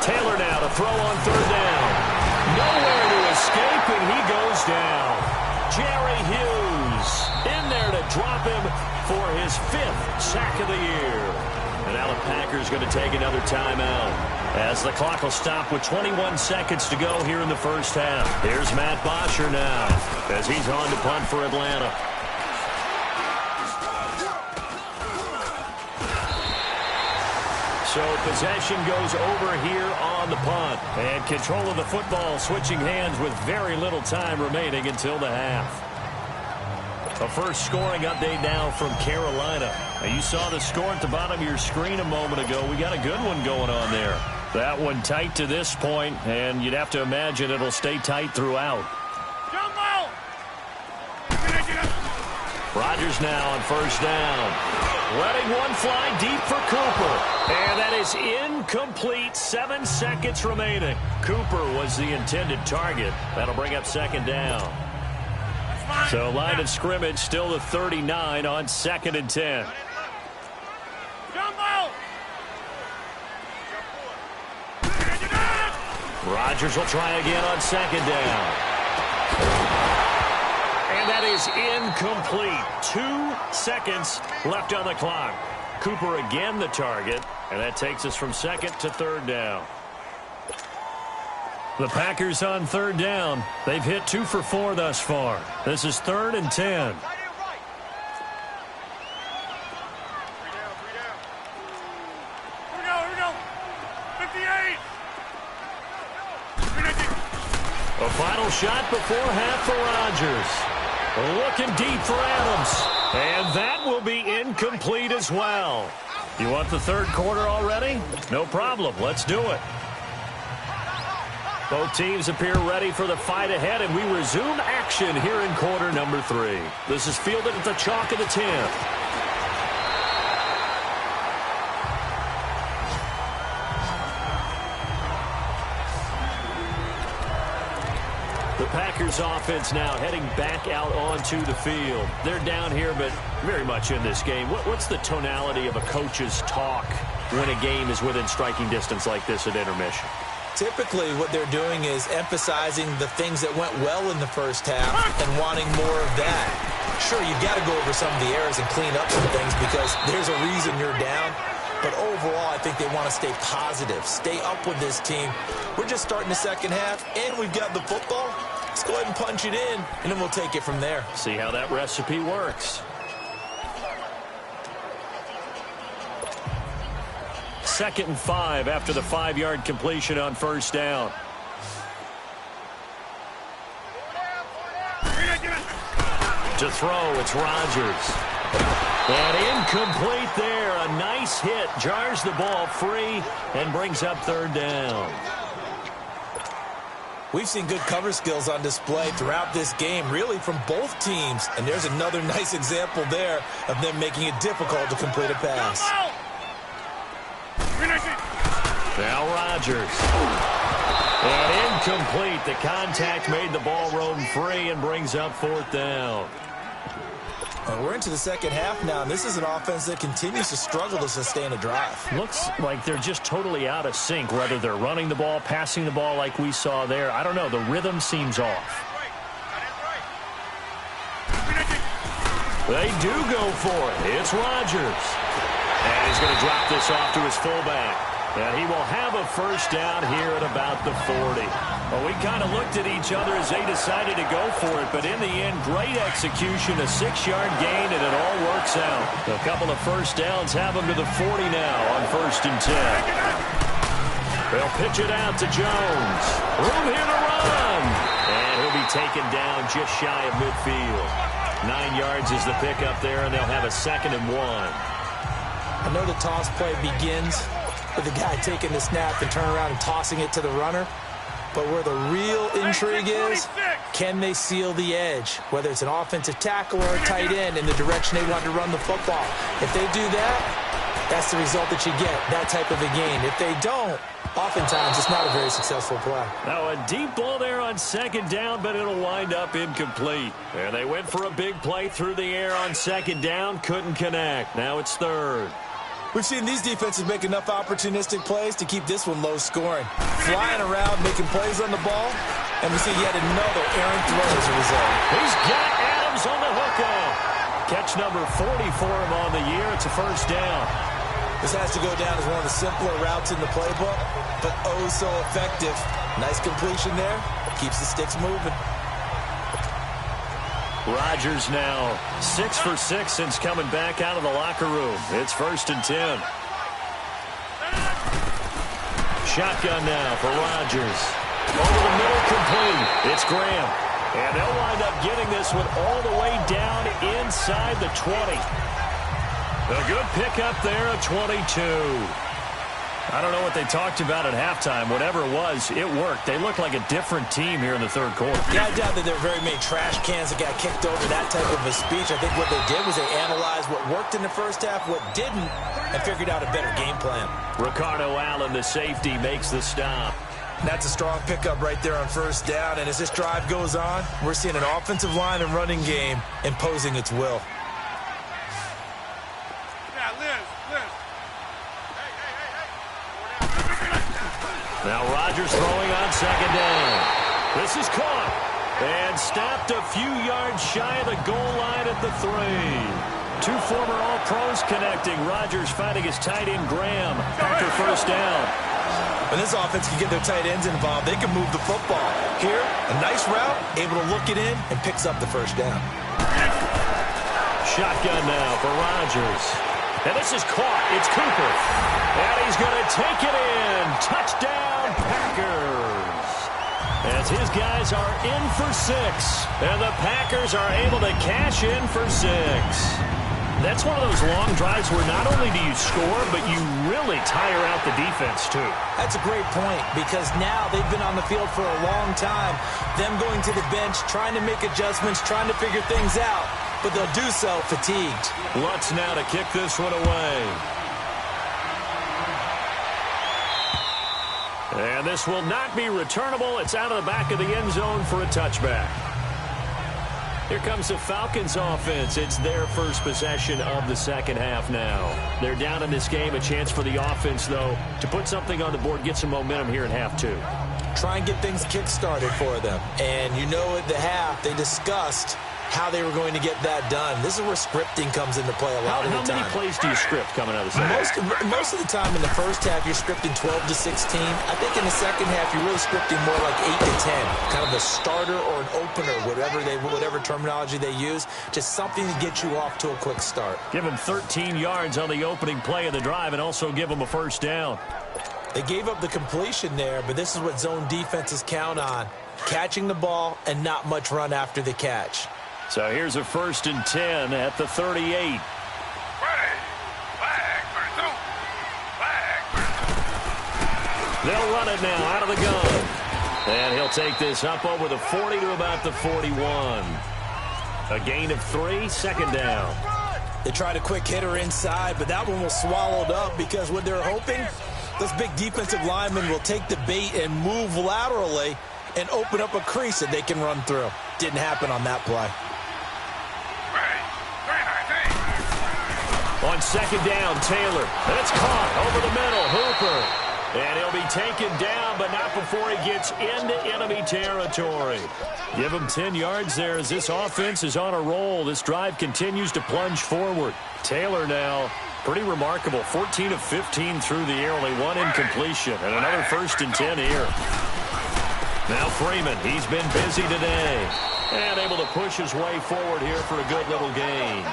[SPEAKER 4] Taylor now to throw on third down. Nowhere to escape, and he goes down. Jerry Hughes in there to drop him for his 5th sack of the year. And now the Packers going to take another timeout as the clock will stop with 21 seconds to go here in the first half. Here's Matt Bosher now as he's on to punt for Atlanta. So possession goes over here on the punt. And control of the football switching hands with very little time remaining until the half. A first scoring update now from Carolina. Now you saw the score at the bottom of your screen a moment ago. We got a good one going on there. That one tight to this point, and you'd have to imagine it'll stay tight throughout. Rodgers now on first down. Letting one fly deep for Cooper. And that is incomplete. 7 seconds remaining. Cooper was the intended target. That'll bring up second down. So line of scrimmage still the 39 on 2nd and 10. Rodgers will try again on second down. And that is incomplete. 2 seconds left on the clock. Cooper again the target, and that takes us from second to third down. The Packers on third down. They've hit 2 for 4 thus far. This is 3rd and 10.
[SPEAKER 6] Here we go. 58.
[SPEAKER 4] A final shot before half for Rodgers. Looking deep for Adams. And that will be incomplete as well. You want the third quarter already? No problem. Let's do it. Both teams appear ready for the fight ahead, and we resume action here in quarter number 3. This is fielded at the chalk of the 10th. The Packers offense now heading back out onto the field. They're down here, but very much in this game. What's the tonality of a coach's talk when a game is within striking distance like this at intermission?
[SPEAKER 5] Typically, what they're doing is emphasizing the things that went well in the first half and wanting more of that. Sure, you've got to go over some of the errors and clean up some things because there's a reason you're down. But overall, I think they want to stay positive, stay up with this team. We're just starting the second half, and we've got the football. Let's go ahead and punch it in, and then we'll take it from there.
[SPEAKER 4] See how that recipe works. 2nd and 5 after the 5-yard completion on first down. To throw, it's Rodgers. And incomplete there. A nice hit. Jars the ball free and brings up third down.
[SPEAKER 5] We've seen good cover skills on display throughout this game, really from both teams. And there's another nice example there of them making it difficult to complete a pass.
[SPEAKER 4] Now Rodgers. And incomplete. The contact made the ball roam free and brings up fourth down.
[SPEAKER 5] We're into the second half now, and this is an offense that continues to struggle to sustain a drive.
[SPEAKER 4] Looks like they're just totally out of sync, whether they're running the ball, passing the ball like we saw there. I don't know. The rhythm seems off. They do go for it. It's Rodgers. And he's going to drop this off to his fullback. And he will have a first down here at about the 40. Well, we kind of looked at each other as they decided to go for it, but in the end, great execution, a 6-yard gain, and it all works out. A couple of first downs have them to the 40 now on 1st and 10. They'll pitch it out to Jones. Room here to run. And he'll be taken down just shy of midfield. 9 yards is the pickup there, and they'll have a 2nd and 1.
[SPEAKER 5] I know the toss play begins with the guy taking the snap and turn around and tossing it to the runner. But where the real intrigue is, can they seal the edge? Whether it's an offensive tackle or a tight end in the direction they want to run the football. If they do that, that's the result that you get, that type of a game. If they don't, oftentimes it's not a very successful play.
[SPEAKER 4] Now a deep ball there on second down, but it'll wind up incomplete. And they went for a big play through the air on second down, couldn't connect. Now it's third.
[SPEAKER 5] We've seen these defenses make enough opportunistic plays to keep this one low scoring. Flying around, making plays on the ball, and we see yet another errant throw as a result.
[SPEAKER 4] He's got Adams on the hookup. Catch number 40 for him on the year. It's a first down.
[SPEAKER 5] This has to go down as one of the simpler routes in the playbook, but oh so effective. Nice completion there. Keeps the sticks moving.
[SPEAKER 4] Rodgers now 6 for 6 since coming back out of the locker room. It's 1st and 10. Shotgun now for Rodgers. Over the middle, complete. It's Graham. And they'll wind up getting this one all the way down inside the 20. A good pickup there at 22. I don't know what they talked about at halftime. Whatever it was, it worked. They look like a different team here in the third quarter.
[SPEAKER 5] Yeah, I doubt that there were very many trash cans that got kicked over that type of a speech. I think what they did was they analyzed what worked in the first half, what didn't, and figured out a better game plan.
[SPEAKER 4] Ricardo Allen, the safety, makes the stop.
[SPEAKER 5] That's a strong pickup right there on first down, and as this drive goes on, we're seeing an offensive line and running game imposing its will.
[SPEAKER 4] Now Rodgers throwing on second down. This is caught and stopped a few yards shy of the goal line at the 3. Two former All-Pros connecting. Rodgers finding his tight end Graham after first down.
[SPEAKER 5] When this offense can get their tight ends involved, they can move the football. Here, a nice route, able to look it in, and picks up the first down.
[SPEAKER 4] Shotgun now for Rodgers. And this is caught. It's Cooper. And he's going to take it in. Touchdown, Packers. As his guys are in for 6. And the Packers are able to cash in for 6. That's one of those long drives where not only do you score, but you really tire out the defense, too.
[SPEAKER 5] That's a great point, because now they've been on the field for a long time. Them going to the bench, trying to make adjustments, trying to figure things out. But they'll do so fatigued.
[SPEAKER 4] Lutz now to kick this one away. And this will not be returnable. It's out of the back of the end zone for a touchback. Here comes the Falcons offense. It's their first possession of the second half now. They're down in this game. A chance for the offense, though, to put something on the board, get some momentum here in half 2.
[SPEAKER 5] Try and get things kick-started for them. And you know at the half, they discussed how they were going to get that done. This is where scripting comes into play a lot of the time.
[SPEAKER 4] How many plays do you script coming out of the second half?
[SPEAKER 5] Most of the time in the first half, you're scripting 12 to 16. I think in the second half, you're really scripting more like 8 to 10. Kind of a starter or an opener, whatever terminology they use. Just something to get you off to a quick start.
[SPEAKER 4] Give them 13 yards on the opening play of the drive and also give them a first down.
[SPEAKER 5] They gave up the completion there, but this is what zone defenses count on. Catching the ball and not much run after the catch.
[SPEAKER 4] So here's a 1st and 10 at the 38. They'll run it now out of the gun. And he'll take this up over the 40 to about the 41. A gain of 3, second down.
[SPEAKER 5] They tried a quick hitter inside, but that one was swallowed up because what they're hoping, those big defensive linemen will take the bait and move laterally and open up a crease that they can run through. Didn't happen on that play.
[SPEAKER 4] On second down, Taylor. That's caught over the middle. Hooper. And he'll be taken down, but not before he gets into enemy territory. Give him 10 yards there as this offense is on a roll. This drive continues to plunge forward. Taylor now, pretty remarkable. 14 of 15 through the air, only 1 incompletion. And another 1st and 10 here. Now Freeman, he's been busy today. And able to push his way forward here for a good little gain.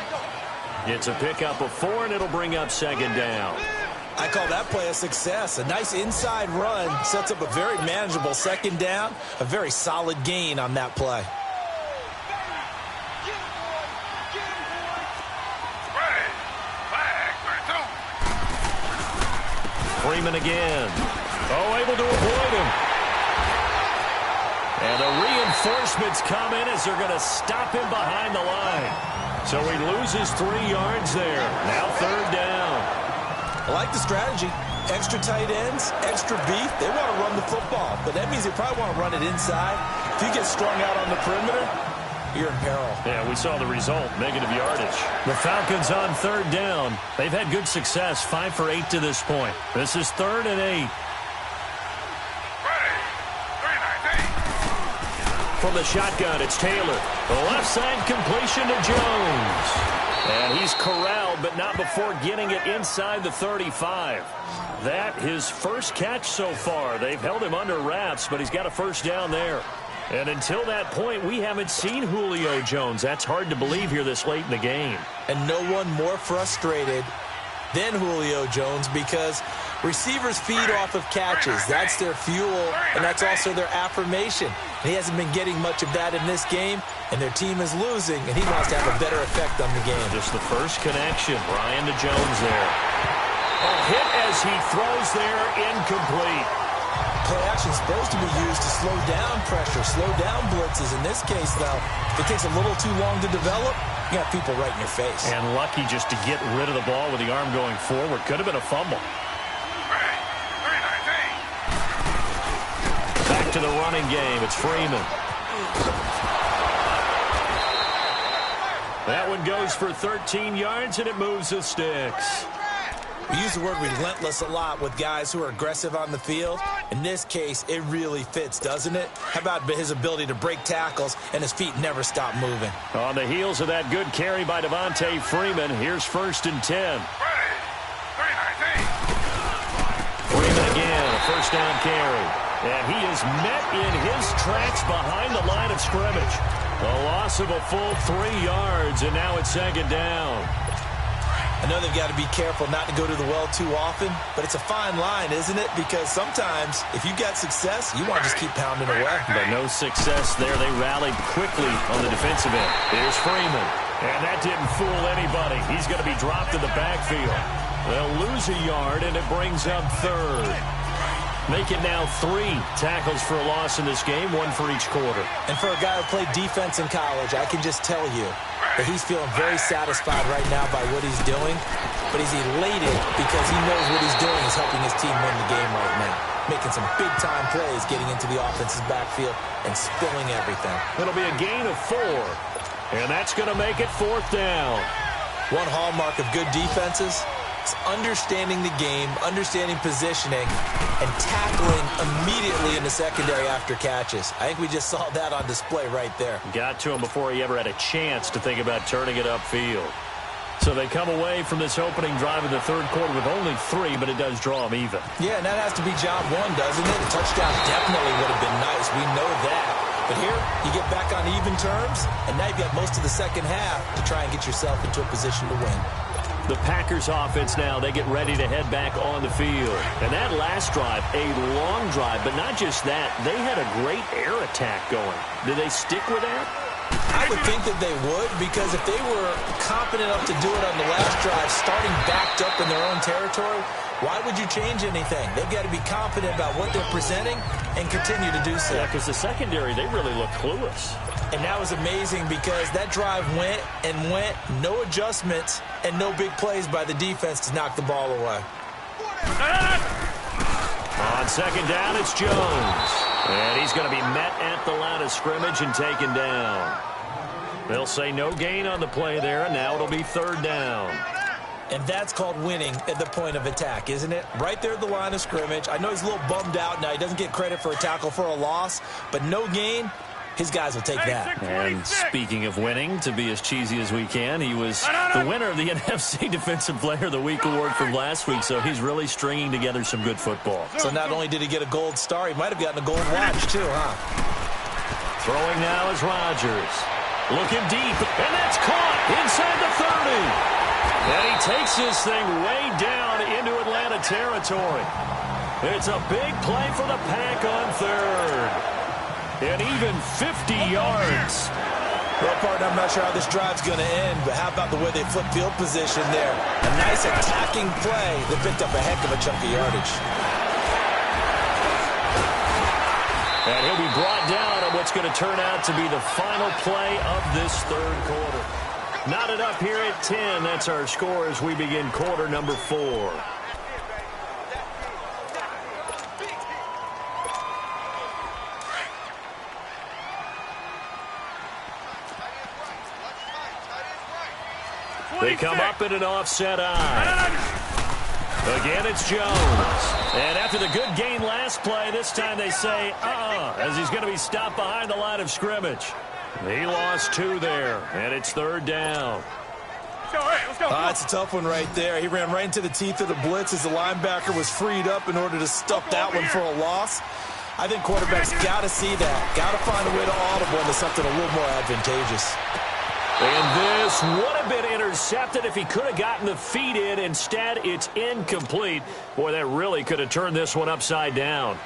[SPEAKER 4] It's a pickup of 4, and it'll bring up second down.
[SPEAKER 5] I call that play a success. A nice inside run sets up a very manageable second down. A very solid gain on that play.
[SPEAKER 4] Freeman again. Oh, able to avoid him. And the reinforcements come in as they're going to stop him behind the line. So he loses 3 yards there. Now 3rd down.
[SPEAKER 5] I like the strategy. Extra tight ends, extra beef. They want to run the football, but that means they probably want to run it inside. If you get strung out on the perimeter, you're in peril.
[SPEAKER 4] Yeah, we saw the result, negative yardage. The Falcons on 3rd down. They've had good success, 5 for 8 to this point. This is 3rd and 8. From the shotgun, it's Taylor. The left side completion to Jones. And he's corralled, but not before getting it inside the 35. That his first catch so far. They've held him under wraps, but he's got a 1st down there. And until that point, we haven't seen Julio Jones. That's hard to believe here this late in the game.
[SPEAKER 5] And no one more frustrated than Julio Jones because receivers feed off of catches. That's their fuel, and that's also their affirmation. And he hasn't been getting much of that in this game, and their team is losing, and he wants to have a better effect on the game.
[SPEAKER 4] Just the first connection. Ryan to Jones there. A hit as he throws there, incomplete.
[SPEAKER 5] Play action is supposed to be used to slow down pressure, slow down blitzes. In this case, though, if it takes a little too long to develop, you got people right in your face.
[SPEAKER 4] And lucky just to get rid of the ball with the arm going forward. Could have been a fumble. Back to the running game. It's Freeman. That one goes for 13 yards, and it moves the sticks.
[SPEAKER 5] We use the word relentless a lot with guys who are aggressive on the field. In this case, it really fits, doesn't it? How about his ability to break tackles and his feet never stop moving?
[SPEAKER 4] On the heels of that good carry by Devontae Freeman, here's 1st and 10. Freeman again, a 1st down carry. And he is met in his tracks behind the line of scrimmage. A loss of a full 3 yards, and now it's 2nd down.
[SPEAKER 5] I know they've got to be careful not to go to the well too often, but it's a fine line, isn't it? Because sometimes, if you've got success, you want to just keep pounding away.
[SPEAKER 4] But no success there. They rallied quickly on the defensive end. Here's Freeman. And that didn't fool anybody. He's going to be dropped in the backfield. They'll lose a yard, and it brings up 3rd. Make it now 3 tackles for a loss in this game, 1 for each quarter.
[SPEAKER 5] And for a guy who played defense in college, I can just tell you that he's feeling very satisfied right now by what he's doing, but he's elated because he knows what he's doing is helping his team win the game right now. Making some big-time plays, getting into the offense's backfield and spilling everything.
[SPEAKER 4] It'll be a gain of 4, and that's going to make it 4th down.
[SPEAKER 5] One hallmark of good defenses is understanding the game, understanding positioning, and tackling immediately in the secondary after catches. I think we just saw that on display right there.
[SPEAKER 4] Got to him before he ever had a chance to think about turning it upfield. So they come away from this opening drive in the 3rd quarter with only 3, but it does draw them even.
[SPEAKER 5] Yeah, and that has to be job 1, doesn't it? A touchdown definitely would have been nice. We know that. But here, you get back on even terms, and now you've got most of the second half to try and get yourself into a position to win.
[SPEAKER 4] The Packers offense now, they get ready to head back on the field. And that last drive, a long drive, but not just that. They had a great air attack going. Did they stick with that?
[SPEAKER 5] I would think that they would, because if they were confident enough to do it on the last drive, starting backed up in their own territory, why would you change anything? They've got to be confident about what they're presenting and continue to do so.
[SPEAKER 4] Yeah, because the secondary, they really look clueless.
[SPEAKER 5] And that was amazing because that drive went and went, no adjustments and no big plays by the defense to knock the ball away.
[SPEAKER 4] On 2nd down, it's Jones. And he's going to be met at the line of scrimmage and taken down. They'll say no gain on the play there, and now it'll be 3rd down.
[SPEAKER 5] And that's called winning at the point of attack, isn't it? Right there at the line of scrimmage. I know he's a little bummed out now. He doesn't get credit for a tackle for a loss, but no gain. His guys will take that.
[SPEAKER 4] And speaking of winning, to be as cheesy as we can, he was the winner of the NFC Defensive Player of the Week award from last week, so he's really stringing together some good football.
[SPEAKER 5] So not only did he get a gold star, he might have gotten a gold watch too, huh?
[SPEAKER 4] Throwing now is Rodgers. Looking deep, and that's caught inside the 30. And he takes this thing way down into Atlanta territory. It's a big play for the Pack on 3rd. And even 50 yards.
[SPEAKER 5] Well, partner, I'm not sure how this drive's going to end, but how about the way they flip field position there? A nice attacking play that picked up a heck of a chunk of yardage.
[SPEAKER 4] And he'll be brought down on what what's going to turn out to be the final play of this third quarter. Knotted up here at 10. That's our score as we begin quarter number 4. They come up in an offset eye. Again, it's Jones. And after the good gain last play, this time they say, as he's going to be stopped behind the line of scrimmage. He lost 2 there, and it's third down.
[SPEAKER 6] Let's go.
[SPEAKER 5] That's a tough one right there. He ran right into the teeth of the blitz as the linebacker was freed up in order to stuff that one for a loss. I think quarterbacks got to see that. Got to find a way to audible into something a little more advantageous.
[SPEAKER 4] And this would have been intercepted if he could have gotten the feet in. Instead, it's incomplete. Boy, that really could have turned this one upside down.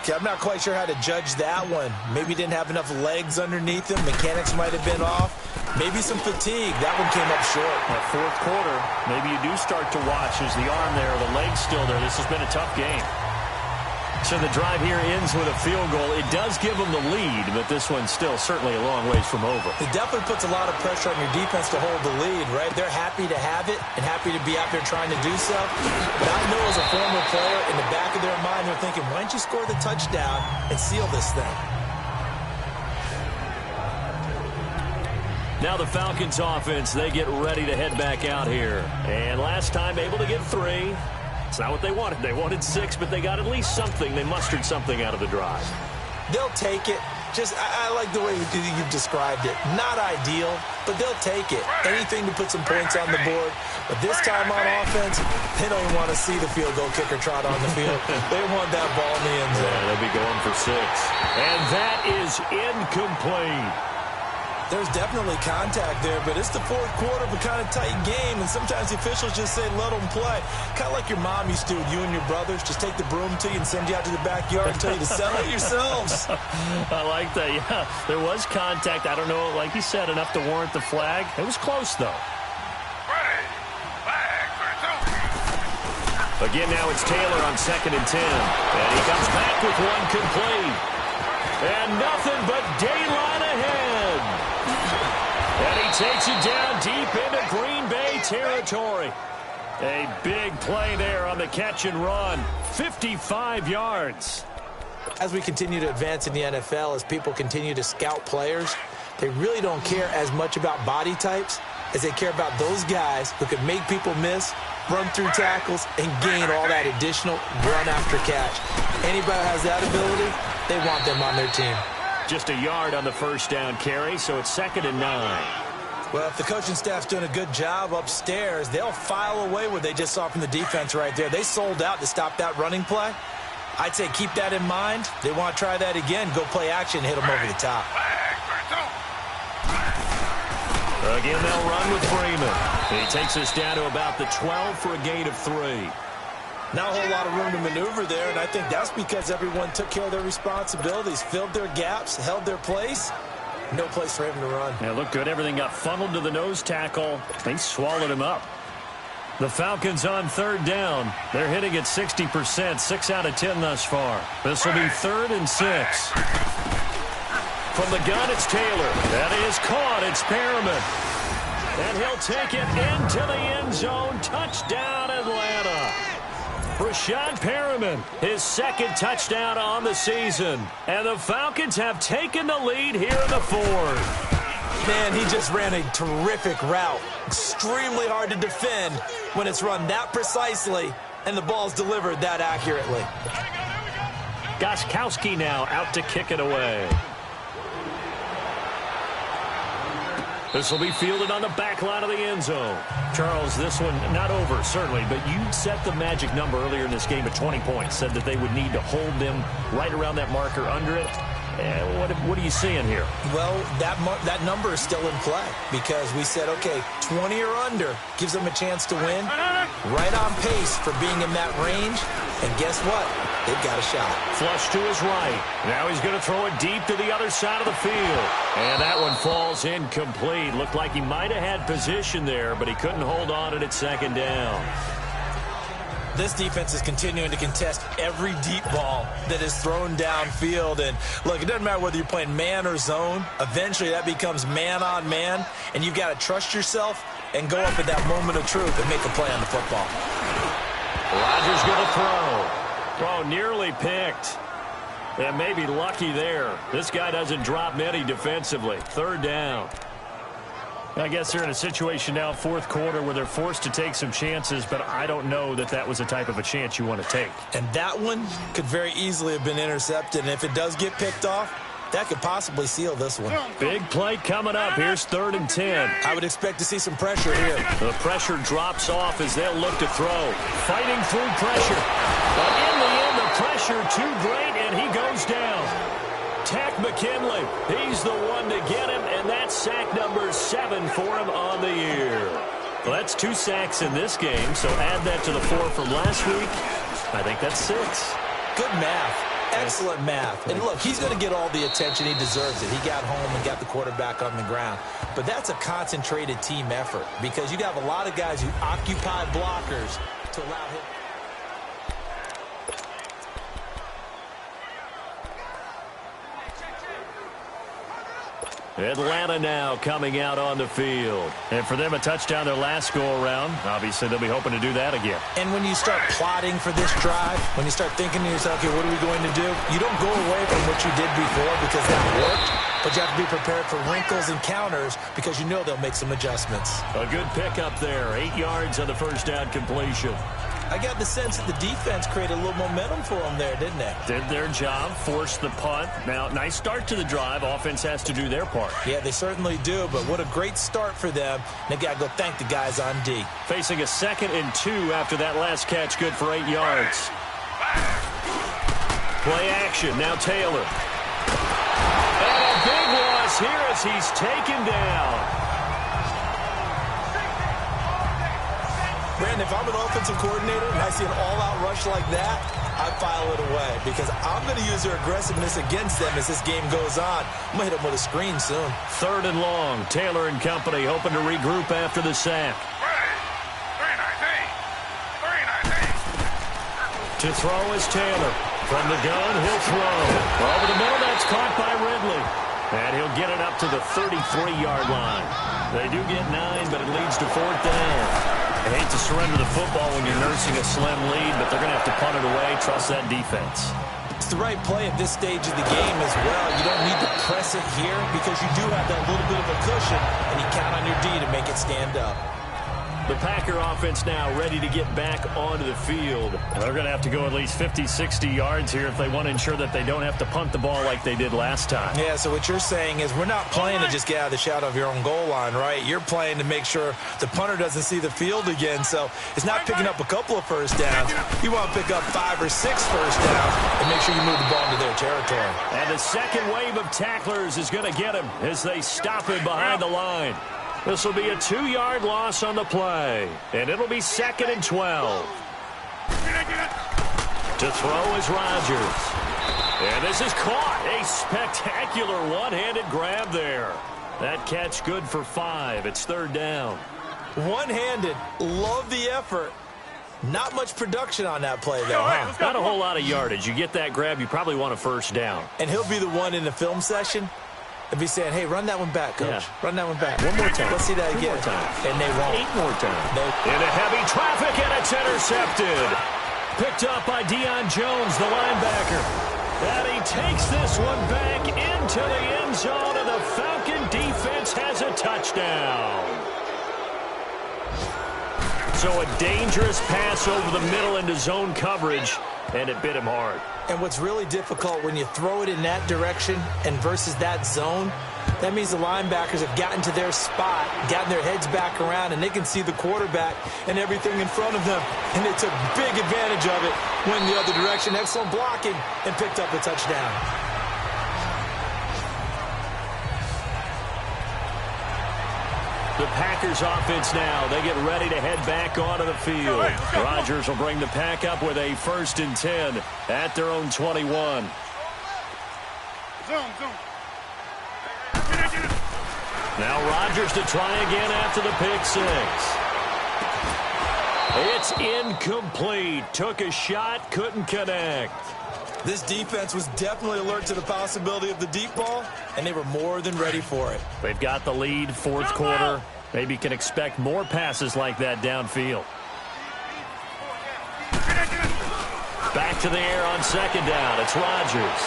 [SPEAKER 5] Okay, I'm not quite sure how to judge that one. Maybe didn't have enough legs underneath him. Mechanics might have been off. Maybe some fatigue. That one came up short.
[SPEAKER 3] That fourth quarter, maybe you do start to watch. Is the arm there, the leg's still there. This has been a tough game.
[SPEAKER 4] So the drive here ends with a field goal. It does give them the lead, but this one's still certainly a long ways from over.
[SPEAKER 5] It definitely puts a lot of pressure on your defense to hold the lead, right? They're happy to have it and happy to be out there trying to do so. But I know as a former player, in the back of their mind, they're thinking, why don't you score the touchdown and seal this thing?
[SPEAKER 4] Now the Falcons offense, they get ready to head back out here. And last time able to get 3. It's not what they wanted. They wanted 6, but they got at least something. They mustered something out of the drive.
[SPEAKER 5] They'll take it. I like the way you've described it. Not ideal, but they'll take it. Anything to put some points on the board. But this time on offense, they don't want to see the field goal kicker trot on the field. They want that ball in the end zone.
[SPEAKER 4] Yeah, they'll be going for 6. And that is incomplete.
[SPEAKER 5] There's definitely contact there, but it's the fourth quarter of a kind of tight game, and sometimes the officials just say, let them play. Kind of like your mom used to with you and your brothers. Just take the broom to you and send you out to the backyard and tell you to settle it yourselves.
[SPEAKER 4] I like that, yeah. There was contact. I don't know, like you said, enough to warrant the flag. It was close, though. Again, now it's Taylor on 2nd and 10. And he comes back with one complete. And nothing but daylight ahead. And he takes it down deep into Green Bay territory. A big play there on the catch and run. 55 yards.
[SPEAKER 5] As we continue to advance in the NFL, as people continue to scout players, they really don't care as much about body types as they care about those guys who can make people miss, run through tackles, and gain all that additional run after catch. Anybody who has that ability, they want them on their team.
[SPEAKER 4] Just a yard on the first down carry, so it's 2nd and 9.
[SPEAKER 5] Well, if the coaching staff's doing a good job upstairs, they'll file away what they just saw from the defense right there. They sold out to stop that running play. I'd say keep that in mind. They want to try that again, go play action, hit them over the top.
[SPEAKER 4] Again, they'll run with Freeman. He takes us down to about the 12 for a gain of 3.
[SPEAKER 5] Not a whole lot of room to maneuver there, and I think that's because everyone took care of their responsibilities, filled their gaps, held their place. No place for him to run.
[SPEAKER 4] Yeah, looked good. Everything got funneled to the nose tackle. They swallowed him up. The Falcons on 3rd down. They're hitting at 60%, 6 out of 10 thus far. This will be 3rd and 6. From the gun, it's Taylor. That is caught. It's Perriman. And he'll take it into the end zone. Touchdown, Atlanta. Rashad Perriman, his 2nd touchdown on the season. And the Falcons have taken the lead here in the 4th.
[SPEAKER 5] Man, he just ran a terrific route. Extremely hard to defend when it's run that precisely and the ball's delivered that accurately.
[SPEAKER 4] Gostkowski now out to kick it away. This will be fielded on the back line of the end zone. Charles, this one not over, certainly, but you set the magic number earlier in this game at 20 points, said that they would need to hold them right around that marker under it. What are you seeing here?
[SPEAKER 5] Well, that number is still in play because we said, okay, 20 or under gives them a chance to win. Right on pace for being in that range. And guess what? They've got a shot.
[SPEAKER 4] Flush to his right. Now he's going to throw it deep to the other side of the field. And that one falls incomplete. Looked like he might have had position there, but he couldn't hold on to it at 2nd down.
[SPEAKER 5] This defense is continuing to contest every deep ball that is thrown downfield. And look, it doesn't matter whether you're playing man or zone. Eventually that becomes man on man, and you've got to trust yourself and go up at that moment of truth and make a play on the football.
[SPEAKER 4] Rodgers going to throw. Oh, nearly picked. And maybe lucky there. This guy doesn't drop many defensively. Third down.
[SPEAKER 3] I guess they're in a situation now, fourth quarter, where they're forced to take some chances, but I don't know that that was the type of a chance you want to take.
[SPEAKER 5] And that one could very easily have been intercepted, and if it does get picked off, that could possibly seal this one.
[SPEAKER 4] Big play coming up. Here's 3rd and 10.
[SPEAKER 5] I would expect to see some pressure here.
[SPEAKER 4] The pressure drops off as they'll look to throw. Fighting through pressure. But in the end, the pressure too great, and he goes down. Tack McKinley, he's the one to get him, and that's sack number 7 for him on the year. Well, that's 2 sacks in this game, so add that to the 4 from last week. I think that's 6.
[SPEAKER 5] Good math. Excellent math. And look, he's going to get all the attention. He deserves it. He got home and got the quarterback on the ground. But that's a concentrated team effort because you have a lot of guys who occupy blockers to allow him.
[SPEAKER 4] Atlanta now coming out on the field.
[SPEAKER 3] And for them, a touchdown their last go-around. Obviously, they'll be hoping to do that again.
[SPEAKER 5] And when you start plotting for this drive, when you start thinking to yourself, okay, what are we going to do? You don't go away from what you did before because that worked, but you have to be prepared for wrinkles and counters because you know they'll make some adjustments.
[SPEAKER 4] A good pickup there. 8 yards on the first down completion.
[SPEAKER 5] I got the sense that the defense created a little momentum for them there, didn't they?
[SPEAKER 3] Did their job, forced the punt. Now, nice start to the drive. Offense has to do their part.
[SPEAKER 5] Yeah, they certainly do, but what a great start for them. They got to go thank the guys on D.
[SPEAKER 4] Facing a 2nd and 2 after that last catch, good for 8 yards. Play action, now Taylor. And a big loss here as he's taken down.
[SPEAKER 5] Brandon, if I'm an offensive coordinator and I see an all-out rush like that, I file it away because I'm going to use their aggressiveness against them as this game goes on. I'm going to hit them with a screen soon.
[SPEAKER 4] 3rd and long. Taylor and company hoping to regroup after the sack. To throw is Taylor. From the gun, he'll throw. Over the middle, that's caught by Ridley. And he'll get it up to the 33-yard line. They do get 9, but it leads to 4th down. I hate to surrender the football when you're nursing a slim lead, but they're going to have to punt it away. Trust that defense.
[SPEAKER 5] It's the right play at this stage of the game as well. You don't need to press it here because you do have that little bit of a cushion, and you count on your D to make it stand up.
[SPEAKER 4] The Packer offense now ready to get back onto the field.
[SPEAKER 3] They're going to have to go at least 50, 60 yards here if they want to ensure that they don't have to punt the ball like they did last time.
[SPEAKER 5] Yeah, so what you're saying is we're not playing to just get out of the shadow of your own goal line, right? You're playing to make sure the punter doesn't see the field again. So it's not picking up a couple of first downs. You want to pick up 5 or 6 first downs and make sure you move the ball into their territory.
[SPEAKER 4] And the second wave of tacklers is going to get him as they stop him behind the line. This will be a 2-yard loss on the play, and it'll be 2nd and 12. To throw is Rodgers. And this is caught. A spectacular one-handed grab there. That catch good for 5. It's 3rd down.
[SPEAKER 5] One-handed. Love the effort. Not much production on that play, though, huh?
[SPEAKER 4] Not a whole lot of yardage. You get that grab, you probably want a first down.
[SPEAKER 5] And he'll be the one in the film session and be saying, hey, run that one back, Coach.
[SPEAKER 4] Yeah.
[SPEAKER 5] Run that one back.
[SPEAKER 4] One more time.
[SPEAKER 5] Let's see that
[SPEAKER 4] 2
[SPEAKER 5] again.
[SPEAKER 4] more times.
[SPEAKER 5] And they won't.
[SPEAKER 4] 8 more times.
[SPEAKER 5] Nope.
[SPEAKER 4] Into heavy traffic, and it's intercepted. Picked up by Deion Jones, the linebacker. And he takes this one back into the end zone, and the Falcon defense has a touchdown. So a dangerous pass over the middle into zone coverage, and it bit him hard.
[SPEAKER 5] And what's really difficult when you throw it in that direction and versus that zone, that means the linebackers have gotten to their spot, gotten their heads back around, and they can see the quarterback and everything in front of them. And they took big advantage of it, went the other direction, excellent blocking, and picked up a touchdown.
[SPEAKER 4] The Packers offense now, they get ready to head back onto the field. Rodgers will bring the pack up with a 1st and 10 at their own 21. Now Rodgers to try again after the pick 6. It's incomplete. Took a shot, couldn't connect.
[SPEAKER 5] This defense was definitely alert to the possibility of the deep ball, and they were more than ready for it.
[SPEAKER 4] They've got the lead, fourth quarter. Maybe can expect more passes like that downfield. Back to the air on second down. It's Rodgers.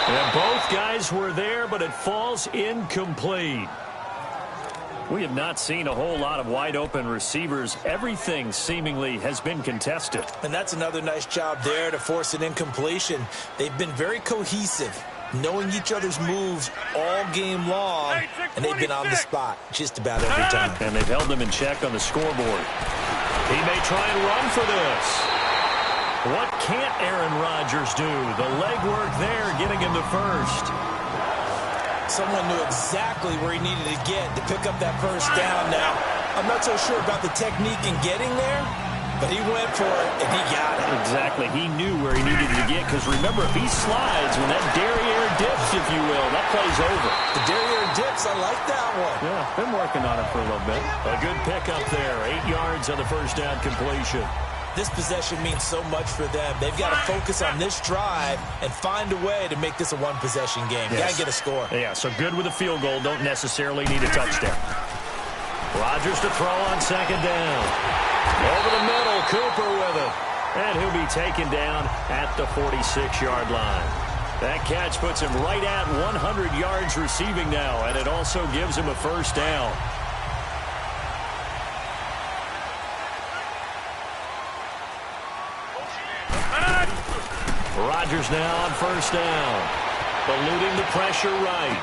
[SPEAKER 4] And both guys were there, but it falls incomplete. We have not seen a whole lot of wide-open receivers. Everything seemingly has been contested.
[SPEAKER 5] And that's another nice job there to force an incompletion. They've been very cohesive, knowing each other's moves all game long, and they've been on the spot just about every time.
[SPEAKER 4] And they've held them in check on the scoreboard. He may try and run for this. What can't Aaron Rodgers do? The legwork there, getting him to first.
[SPEAKER 5] Someone knew exactly where he needed to get to pick up that first down. Now, I'm not so sure about the technique in getting there, but he went for it, and he got it.
[SPEAKER 4] Exactly. He knew where he needed to get, because remember, if he slides, when that derriere dips, if you will, that play's over.
[SPEAKER 5] The derriere dips, I like that one.
[SPEAKER 4] Yeah, been working on it for a little bit. A good pickup there, 8 yards on the first down completion.
[SPEAKER 5] This possession means so much for them. They've got to focus on this drive and find a way to make this a one-possession game.
[SPEAKER 4] Yes.
[SPEAKER 5] Got to get a score.
[SPEAKER 4] Yeah, so good with a field goal. Don't necessarily need a touchdown. Rodgers to throw on second down. Over the middle, Cooper with it. And he'll be taken down at the 46-yard line. That catch puts him right at 100 yards receiving now, and it also gives him a first down. Rodgers now on first down. Eluding the pressure right.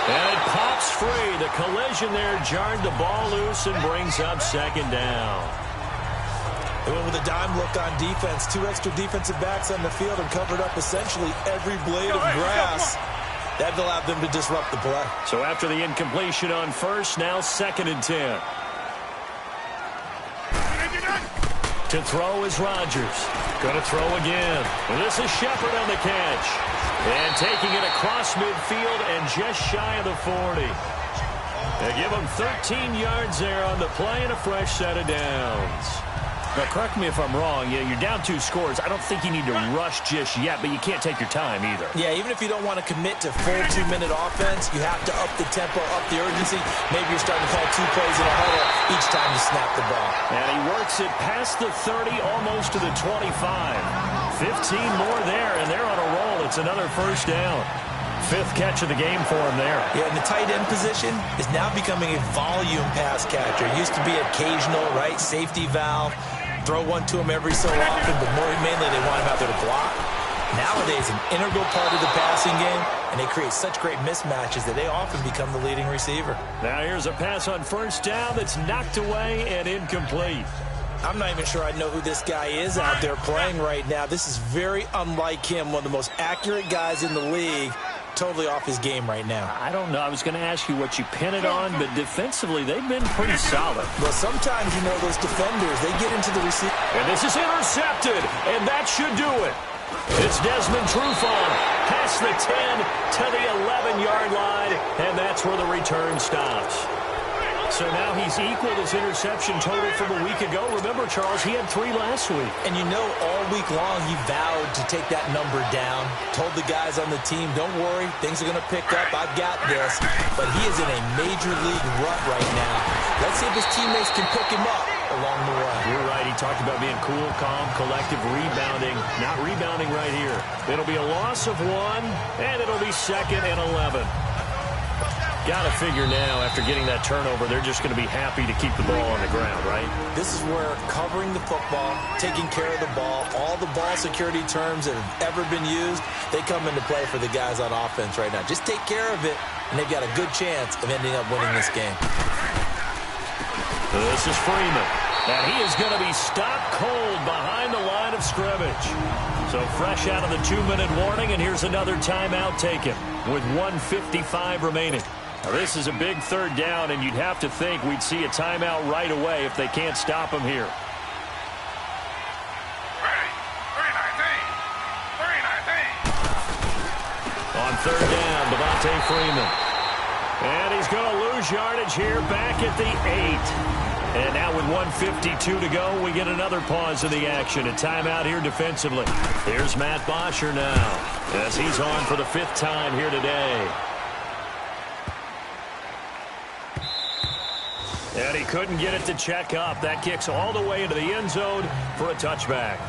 [SPEAKER 4] And it pops free. The collision there jarred the ball loose and brings up second down.
[SPEAKER 5] They went with a dime look on defense. 2 extra defensive backs on the field and covered up essentially every blade of grass. That allowed them to disrupt the play.
[SPEAKER 4] So after the incompletion on first, now second and 10. To throw is Rodgers. Going to throw again. This is Shepard on the catch. And taking it across midfield and just shy of the 40. They give him 13 yards there on the play and a fresh set of downs. Now, correct me if I'm wrong. Yeah, you're down 2 scores. I don't think you need to rush just yet, but you can't take your time either.
[SPEAKER 5] Yeah, even if you don't want to commit to full 2-minute offense, you have to up the tempo, up the urgency. Maybe you're starting to call 2 plays in a huddle each time you snap the ball.
[SPEAKER 4] And he works it past the 30, almost to the 25. 15 more there, and they're on a roll. It's another first down. 5th catch of the game for him there.
[SPEAKER 5] Yeah, and the tight end position is now becoming a volume pass catcher. It used to be occasional, right, safety valve. Throw one to him every so often, but more mainly they want him out there to block. Nowadays, an integral part of the passing game, and they create such great mismatches that they often become the leading receiver.
[SPEAKER 4] Now here's a pass on first down that's knocked away and incomplete.
[SPEAKER 5] I'm not even sure I know who this guy is out there playing right now. This is very unlike him, one of the most accurate guys in the league. Totally off his game right now.
[SPEAKER 4] I don't know. I was going to ask you what you pin it on, but defensively, they've been pretty solid.
[SPEAKER 5] Well, sometimes, you know, those defenders, they get into the receiver.
[SPEAKER 4] And this is intercepted, and that should do it. It's Desmond Trufant past the 10 to the 11-yard line, and that's where the return stops. So now he's equaled his interception total from a week ago. Remember, Charles, he had 3 last week.
[SPEAKER 5] And you know, all week long he vowed to take that number down. Told the guys on the team, don't worry, things are going to pick up. I've got this. But he is in a major league rut right now. Let's see if his teammates can pick him up along the way.
[SPEAKER 4] You're right. He talked about being cool, calm, collective, rebounding. Not rebounding right here. It'll be a loss of 1, and it'll be 2nd and 11. Got to figure now, after getting that turnover, they're just going to be happy to keep the ball on the ground, right?
[SPEAKER 5] This is where covering the football, taking care of the ball, all the ball security terms that have ever been used, they come into play for the guys on offense right now. Just take care of it, and they've got a good chance of ending up winning this game.
[SPEAKER 4] This is Freeman. And he is going to be stopped cold behind the line of scrimmage. So fresh out of the 2-minute warning, and here's another timeout taken with 1:55 remaining. Now, this is a big 3rd down, and you'd have to think we'd see a timeout right away if they can't stop him here.
[SPEAKER 6] Ready.
[SPEAKER 4] On 3rd down, Devontae Freeman. And he's going to lose yardage here back at the 8. And now with 1:52 to go, we get another pause in the action. A timeout here defensively. Here's Matt Bosher now as he's on for the 5th time here today. And he couldn't get it to check up. That kicks all the way into the end zone for a touchback.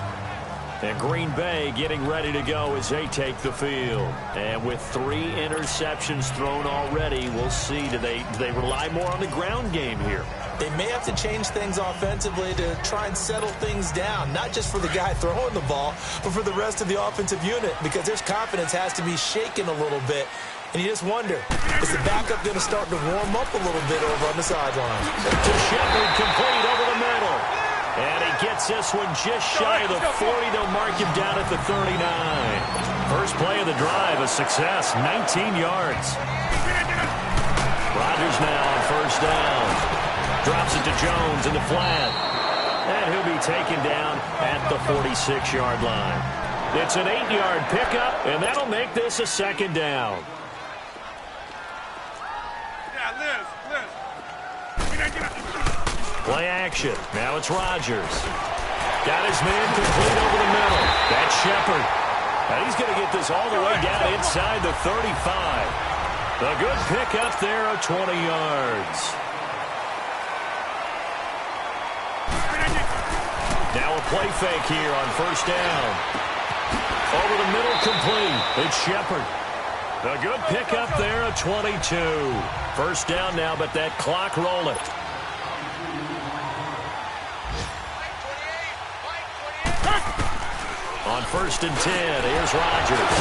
[SPEAKER 4] And Green Bay getting ready to go as they take the field. And with 3 interceptions thrown already, we'll see. Do they rely more on the ground game here?
[SPEAKER 5] They may have to change things offensively to try and settle things down, not just for the guy throwing the ball, but for the rest of the offensive unit, because their confidence has to be shaken a little bit. And you just wonder, is the backup going to start to warm up a little bit over on the sideline?
[SPEAKER 4] To Shepard, complete over the middle. And he gets this one just shy of the 40. They'll mark him down at the 39. First play of the drive, a success, 19 yards. Rodgers now on first down. Drops it to Jones in the flat. And he'll be taken down at the 46-yard line. It's an 8-yard pickup, and that'll make this a 2nd down. Play action. Now it's Rodgers. Got his man complete over the middle. That's Shepard. And he's going to get this all the way down inside the 35. A good pickup there of 20 yards. Now a play fake here on first down. Over the middle, complete. It's Shepard. A good pickup there of 22. First down now, but that clock rolling. On 1st and 10, here's Rodgers.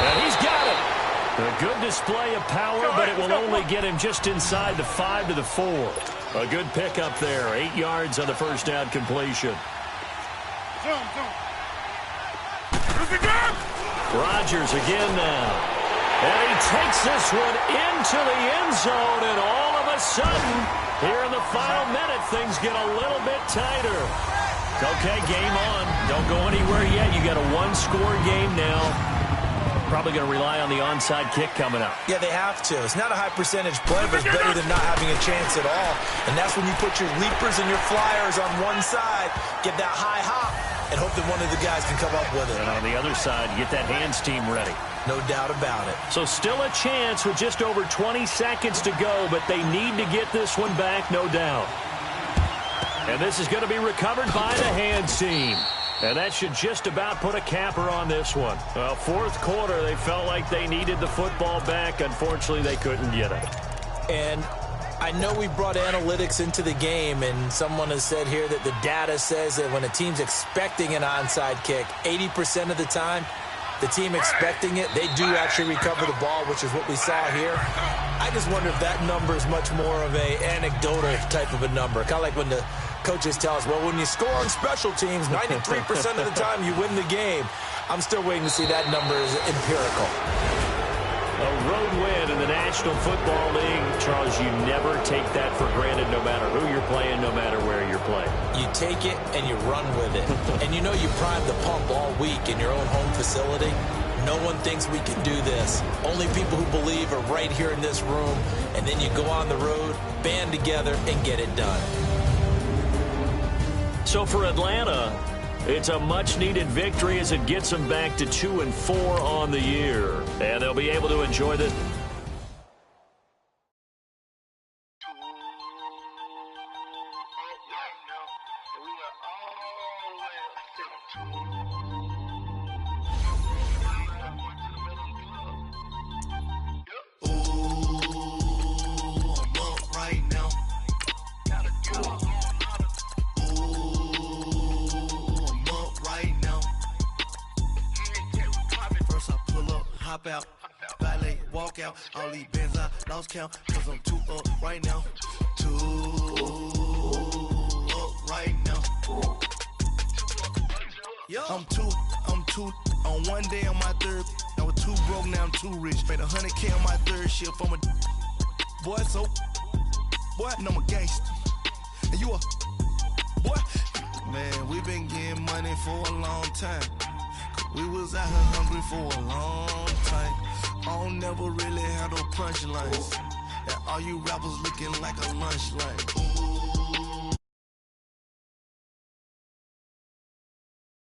[SPEAKER 4] And he's got it. A good display of power, but it will only get him just inside the 5 to the 4. A good pickup there. 8 yards on the first down completion. Rodgers again now. And he takes this one into the end zone, and all of a sudden, here in the final minute, things get a little bit tighter. Okay, game on. Don't go anywhere yet. You got a 1-score game now. Probably going to rely on the onside kick coming up.
[SPEAKER 5] Yeah, they have to. It's not a high-percentage play, but it's better than not having a chance at all. And that's when you put your leapers and your flyers on one side, get that high hop, and hope that one of the guys can come up with it.
[SPEAKER 4] And on the other side, get that hands team ready.
[SPEAKER 5] No doubt about it.
[SPEAKER 4] So still a chance with just over 20 seconds to go, but they need to get this one back, no doubt. And this is going to be recovered by the hands team. And that should just about put a capper on this one. Well, 4th quarter, they felt like they needed the football back. Unfortunately, they couldn't get it.
[SPEAKER 5] And I know we brought analytics into the game, and someone has said here that the data says that when a team's expecting an onside kick, 80% of the time, the team expecting it, they do actually recover the ball, which is what we saw here. I just wonder if that number is much more of a anecdotal type of a number. Kind of like when the coaches tell us, well, when you score on special teams, 93% of the time you win the game. I'm still waiting to see that number is empirical.
[SPEAKER 4] A road win in the National Football League. Charles, you never take that for granted no matter who you're playing, no matter where you're playing.
[SPEAKER 5] You take it and you run with it. And you know you primed the pump all week in your own home facility. No one thinks we can do this. Only people who believe are right here in this room. And then you go on the road, band together, and get it done.
[SPEAKER 4] So for Atlanta, it's a much-needed victory as it gets them back to 2-4 on the year. And they'll be able to enjoy this.
[SPEAKER 7] Out, valet, walk out, all these bands I lost count, cause I'm too up right now, too up right now. I'm too, on one day on my third, I was too broke, now I'm too rich, made 100K on my third shift, I'm a boy, so, boy, and I'm a gangster, and you a, boy, man, we been getting money for a long time. We was out here hungry for a long time. I don't never really have no punchlines. And all you rappers looking like a lunch like. Ooh.